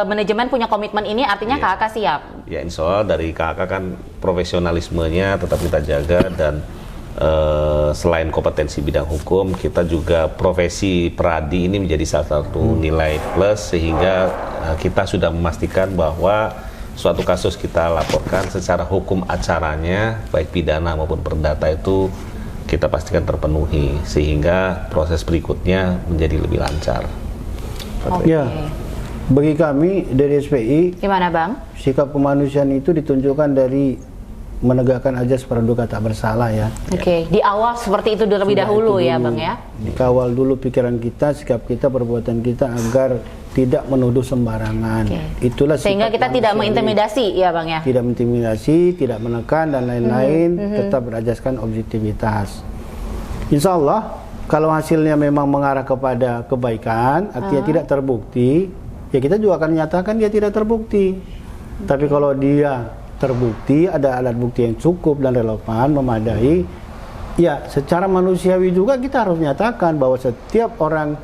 Speaker 1: manajemen punya komitmen ini artinya KHK siap?
Speaker 4: Ya, insya Allah dari KHK kan profesionalismenya tetap kita jaga, dan selain kompetensi bidang hukum, kita juga profesi peradi ini menjadi salah satu nilai plus, sehingga kita sudah memastikan bahwa suatu kasus kita laporkan secara hukum acaranya, baik pidana maupun perdata, itu kita pastikan terpenuhi, sehingga proses berikutnya menjadi lebih lancar.
Speaker 3: Ya, bagi kami dari SPI,
Speaker 1: gimana Bang?
Speaker 3: Sikap kemanusiaan itu ditunjukkan dari menegakkan ajas praduga tak bersalah ya.
Speaker 1: Di awal seperti itu terlebih dahulu ya Bang ya.
Speaker 3: Dikawal dulu pikiran kita, sikap kita, perbuatan kita agar tidak menuduh sembarangan. Itulah
Speaker 1: sehingga kita tidak mengintimidasi ya Bang ya.
Speaker 3: Tidak mengintimidasi, tidak menekan dan lain-lain, tetap berajaskan objektivitas. Insya Allah kalau hasilnya memang mengarah kepada kebaikan, artinya tidak terbukti, ya kita juga akan nyatakan dia tidak terbukti. Tapi kalau dia terbukti, ada alat bukti yang cukup dan relevan, memadai, ya secara manusiawi juga kita harus menyatakan bahwa setiap orang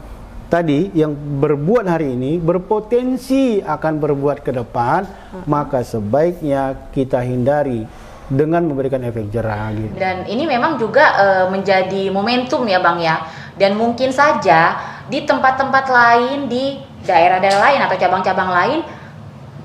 Speaker 3: tadi yang berbuat hari ini berpotensi akan berbuat ke depan, maka sebaiknya kita hindari dengan memberikan efek jerah gitu.
Speaker 1: Dan ini memang juga menjadi momentum ya Bang ya. Dan mungkin saja di tempat-tempat lain, di daerah-daerah lain atau cabang-cabang lain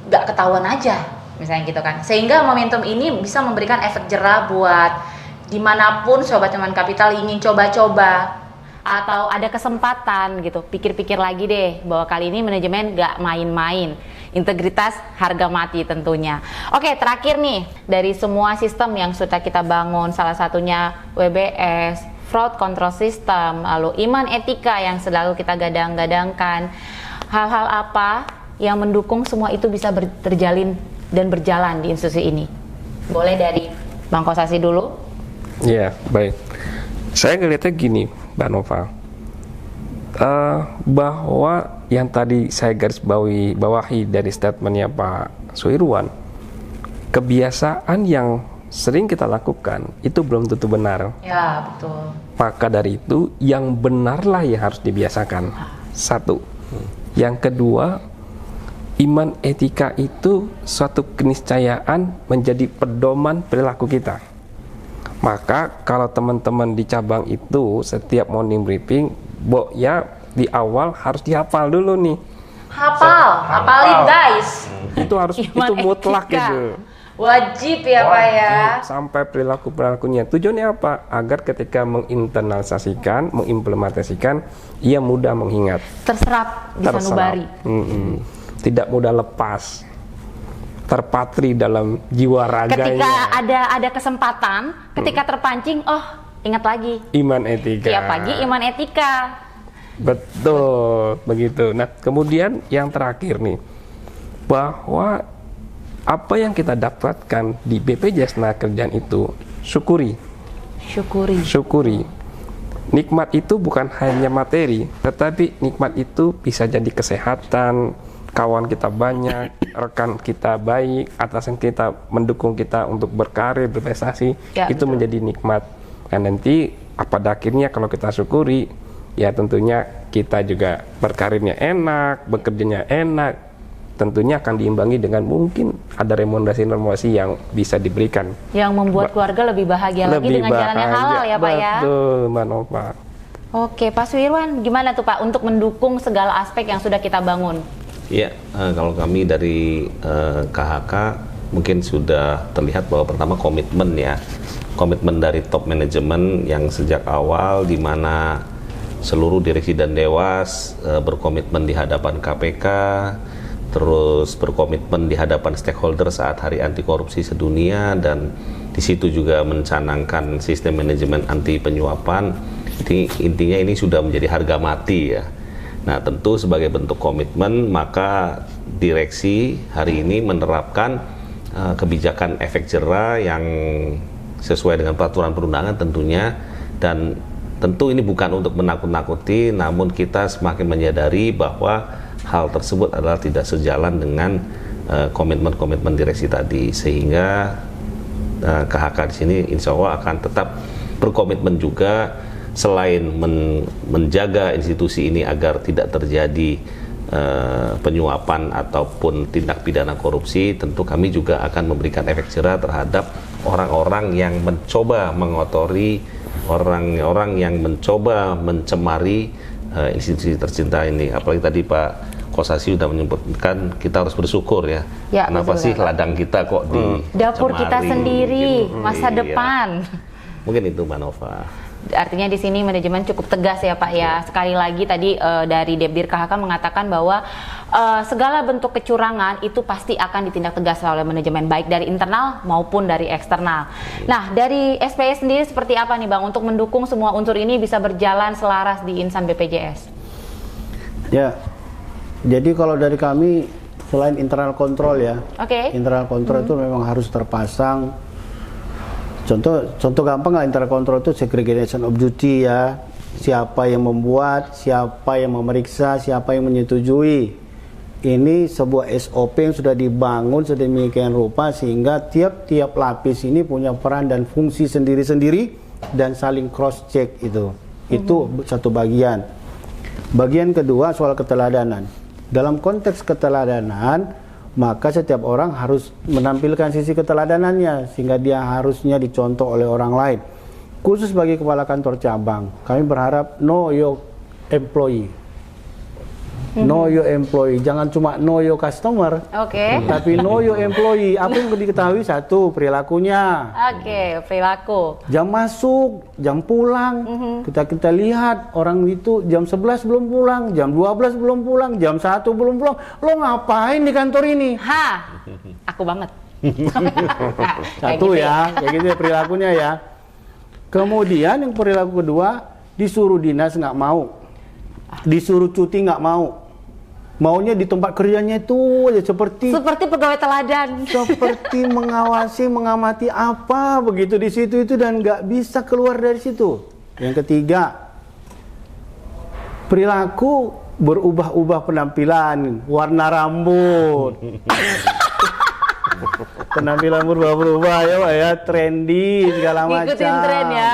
Speaker 1: nggak ketahuan aja, misalnya gitu kan. Sehingga momentum ini bisa memberikan efek jerah buat dimanapun Sobat Cuan Kapital ingin coba-coba atau ada kesempatan gitu, pikir-pikir lagi deh bahwa kali ini manajemen gak main-main, integritas harga mati tentunya. Oke, terakhir nih, dari semua sistem yang sudah kita bangun, salah satunya WBS, fraud control system, lalu iman etika yang selalu kita gadang-gadangkan, hal-hal apa yang mendukung semua itu bisa terjalin dan berjalan di institusi ini? Boleh dari Bang Kosasi dulu?
Speaker 2: Ya, baik. Saya ngelihatnya gini, Mbak Nova, bahwa yang tadi saya garis bawahi dari statementnya Pak Suirwan, kebiasaan yang sering kita lakukan itu belum tentu benar.
Speaker 1: Ya, betul.
Speaker 2: Maka dari itu yang benarlah yang harus dibiasakan. Satu. Yang kedua, iman etika itu suatu keniscayaan menjadi pedoman perilaku kita. Maka kalau teman-teman di cabang itu setiap morning briefing, ya di awal harus dihafal dulu nih.
Speaker 1: Hafalin guys.
Speaker 2: Itu harus itu mutlak gitu.
Speaker 1: Wajib ya Pak ya.
Speaker 2: Sampai perilakunya. Tujuannya apa? Agar ketika menginternalisasikan, mengimplementasikan, ia mudah mengingat.
Speaker 1: Terserap di sanubari.
Speaker 2: Tidak mudah lepas. Terpatri dalam jiwa raganya.
Speaker 1: Ketika ada kesempatan, ketika terpancing, oh ingat lagi.
Speaker 2: Iman etika.
Speaker 1: Tiap pagi iman etika.
Speaker 2: Betul, begitu. Nah, kemudian yang terakhir nih, bahwa apa yang kita dapatkan di BPJS Tenagakerjaan itu syukuri. Nikmat itu bukan hanya materi, tetapi nikmat itu bisa jadi kesehatan, kawan kita banyak, rekan kita baik, atasan kita mendukung kita untuk berkarir, berprestasi,
Speaker 1: ya,
Speaker 2: itu
Speaker 1: betul.
Speaker 2: menjadi nikmat. Dan nanti pada akhirnya kalau kita syukuri, ya tentunya kita juga berkarirnya enak, bekerjanya enak, tentunya akan diimbangi dengan mungkin ada remunerasi yang bisa diberikan. Yang membuat
Speaker 1: keluarga lebih bahagia lagi dengan jalan yang halal ya Pak ya?
Speaker 2: Betul, Mbak Nova.
Speaker 1: Oke, Pak Suirwan, gimana tuh Pak untuk mendukung segala aspek yang sudah kita bangun?
Speaker 4: Ya, kalau kami dari KHK mungkin sudah terlihat bahwa pertama komitmen ya, komitmen dari top manajemen yang sejak awal di mana seluruh direksi dan dewas berkomitmen di hadapan KPK, terus berkomitmen di hadapan stakeholder saat Hari Anti Korupsi Sedunia, dan di situ juga mencanangkan sistem manajemen anti penyuapan. Intinya ini sudah menjadi harga mati ya. Nah, tentu sebagai bentuk komitmen, maka direksi hari ini menerapkan kebijakan efek jera yang sesuai dengan peraturan perundangan tentunya, dan tentu ini bukan untuk menakut-nakuti, namun kita semakin menyadari bahwa hal tersebut adalah tidak sejalan dengan komitmen-komitmen direksi tadi, sehingga KHK di sini insya Allah akan tetap berkomitmen juga, selain menjaga institusi ini agar tidak terjadi penyuapan ataupun tindak pidana korupsi, tentu kami juga akan memberikan efek jera terhadap orang-orang yang mencoba mengotori, orang-orang yang mencoba mencemari institusi tercinta ini. Apalagi tadi Pak Kosasi sudah menyebutkan kita harus bersyukur ya. Kenapa sih ladang kita kok di
Speaker 1: dapur kita sendiri, masa depan.
Speaker 4: Mungkin itu Mbak Nova.
Speaker 1: Artinya di sini manajemen cukup tegas ya Pak ya. Sekali lagi tadi dari Depdir KHK mengatakan bahwa segala bentuk kecurangan itu pasti akan ditindak tegas oleh manajemen, baik dari internal maupun dari eksternal. Nah, dari SPS sendiri seperti apa nih Bang untuk mendukung semua unsur ini bisa berjalan selaras di insan BPJS?
Speaker 3: Ya, jadi kalau dari kami selain internal kontrol ya, internal kontrol itu memang harus terpasang. Contoh gampang lah internal control itu segregation of duty ya. Siapa yang membuat, siapa yang memeriksa, siapa yang menyetujui. Ini sebuah SOP yang sudah dibangun sedemikian rupa sehingga tiap-tiap lapis ini punya peran dan fungsi sendiri-sendiri dan saling cross check itu. Itu satu bagian. Bagian kedua soal keteladanan. Dalam konteks keteladanan, maka setiap orang harus menampilkan sisi keteladanannya sehingga dia harusnya dicontoh oleh orang lain. Khusus bagi kepala kantor cabang, kami berharap know your employee. Know your employee, jangan cuma know your customer. Tapi know your employee. Apa yang diketahui? Satu, perilakunya.
Speaker 1: Perilaku.
Speaker 3: Jam masuk, jam pulang. Kita lihat orang itu jam 11 belum pulang, jam 12 belum pulang, jam 1 belum pulang. Lo ngapain di kantor ini?
Speaker 1: Aku banget.
Speaker 3: Satu ya, kayak gitu ya perilakunya ya. Kemudian yang perilaku kedua, disuruh dinas nggak mau, disuruh cuti nggak mau. Maunya di tempat kerjanya itu aja seperti
Speaker 1: pegawai teladan,
Speaker 3: seperti mengawasi, mengamati apa begitu di situ itu dan nggak bisa keluar dari situ. Yang ketiga, perilaku berubah-ubah penampilan, warna rambut. Penampilan berubah-ubah ya Pak ya, trendy segala macam.
Speaker 1: Ngikutin tren ya.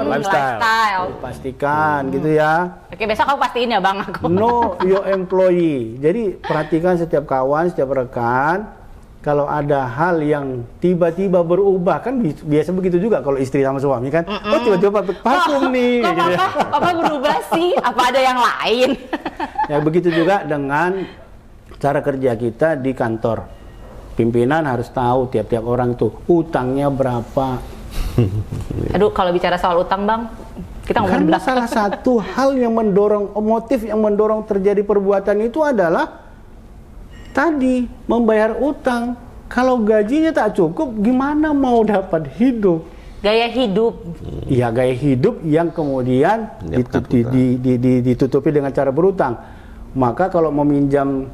Speaker 3: Lifestyle. Pastikan gitu ya.
Speaker 1: Oke, besok aku pastiin ya Bang aku.
Speaker 3: Know your employee. Jadi perhatikan setiap kawan, setiap rekan. Kalau ada hal yang tiba-tiba berubah, kan biasa begitu juga kalau istri sama suami kan. Oh tiba-tiba parfum nih.
Speaker 1: Kok
Speaker 3: gitu
Speaker 1: papa berubah sih? Apa ada yang lain?
Speaker 3: Ya begitu juga dengan cara kerja kita di kantor. Pimpinan harus tahu tiap-tiap orang tuh utangnya berapa.
Speaker 1: Aduh, kalau bicara soal utang Bang, kita ngomongin
Speaker 3: salah satu hal yang mendorong, motif yang mendorong terjadi perbuatan itu adalah tadi membayar utang. Kalau gajinya tak cukup, gimana mau dapat hidup?
Speaker 1: Gaya hidup.
Speaker 3: Iya, gaya hidup yang kemudian ditutupi dengan cara berutang. Maka kalau meminjam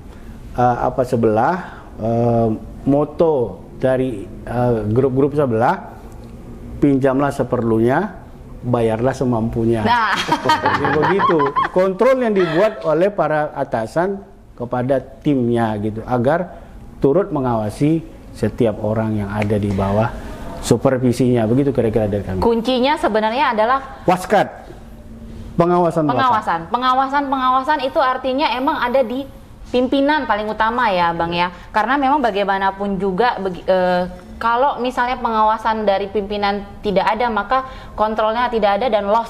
Speaker 3: moto dari grup-grup sebelah, pinjamlah seperlunya, bayarlah semampunya.
Speaker 1: Nah,
Speaker 3: begitu. Kontrol yang dibuat oleh para atasan kepada timnya gitu, agar turut mengawasi setiap orang yang ada di bawah supervisinya. Begitu kira-kira dari kami.
Speaker 1: Kuncinya sebenarnya adalah
Speaker 3: waskat, pengawasan.
Speaker 1: Pengawasan itu artinya emang ada di pimpinan paling utama ya Bang ya, karena memang bagaimanapun juga kalau misalnya pengawasan dari pimpinan tidak ada, maka kontrolnya tidak ada dan loss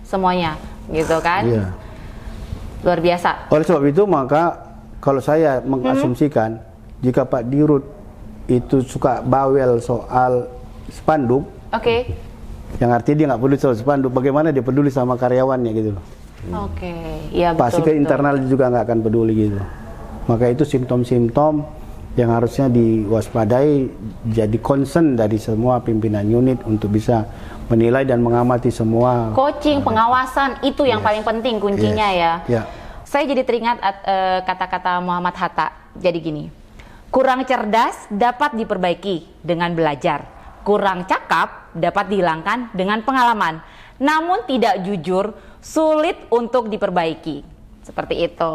Speaker 1: semuanya gitu kan. Iya. Luar biasa. Oleh sebab itu maka kalau saya mengasumsikan jika Pak Dirut itu suka bawel soal spanduk, yang artinya dia nggak peduli soal spanduk, bagaimana dia peduli sama karyawannya gitu loh. Iya betul.
Speaker 3: Pasti ke internal juga nggak akan peduli gitu. Maka itu simptom-simptom yang harusnya diwaspadai, jadi concern dari semua pimpinan unit untuk bisa menilai dan mengamati semua. Coaching, pengawasan itu yang paling penting kuncinya ya. Saya jadi teringat kata-kata Muhammad Hatta. Jadi gini,
Speaker 1: Kurang cerdas dapat diperbaiki dengan belajar. Kurang cakap dapat dihilangkan dengan pengalaman. Namun tidak jujur sulit untuk diperbaiki. Seperti itu.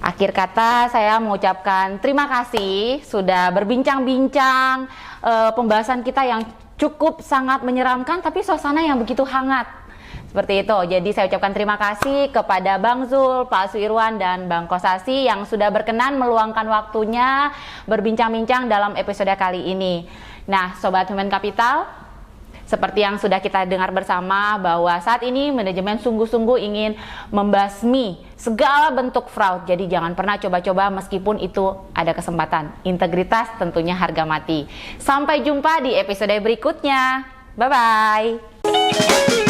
Speaker 1: Akhir kata saya mengucapkan terima kasih sudah berbincang-bincang pembahasan kita yang cukup sangat menyeramkan tapi suasana yang begitu hangat. Seperti itu. Jadi saya ucapkan terima kasih kepada Bang Zul, Pak Suirwan, dan Bang Kosasi yang sudah berkenan meluangkan waktunya berbincang-bincang dalam episode kali ini. Nah, Sobat Human Capital, seperti yang sudah kita dengar bersama bahwa saat ini manajemen sungguh-sungguh ingin membasmi segala bentuk fraud. Jadi jangan pernah coba-coba meskipun itu ada kesempatan. Integritas tentunya harga mati. Sampai jumpa di episode berikutnya. Bye-bye.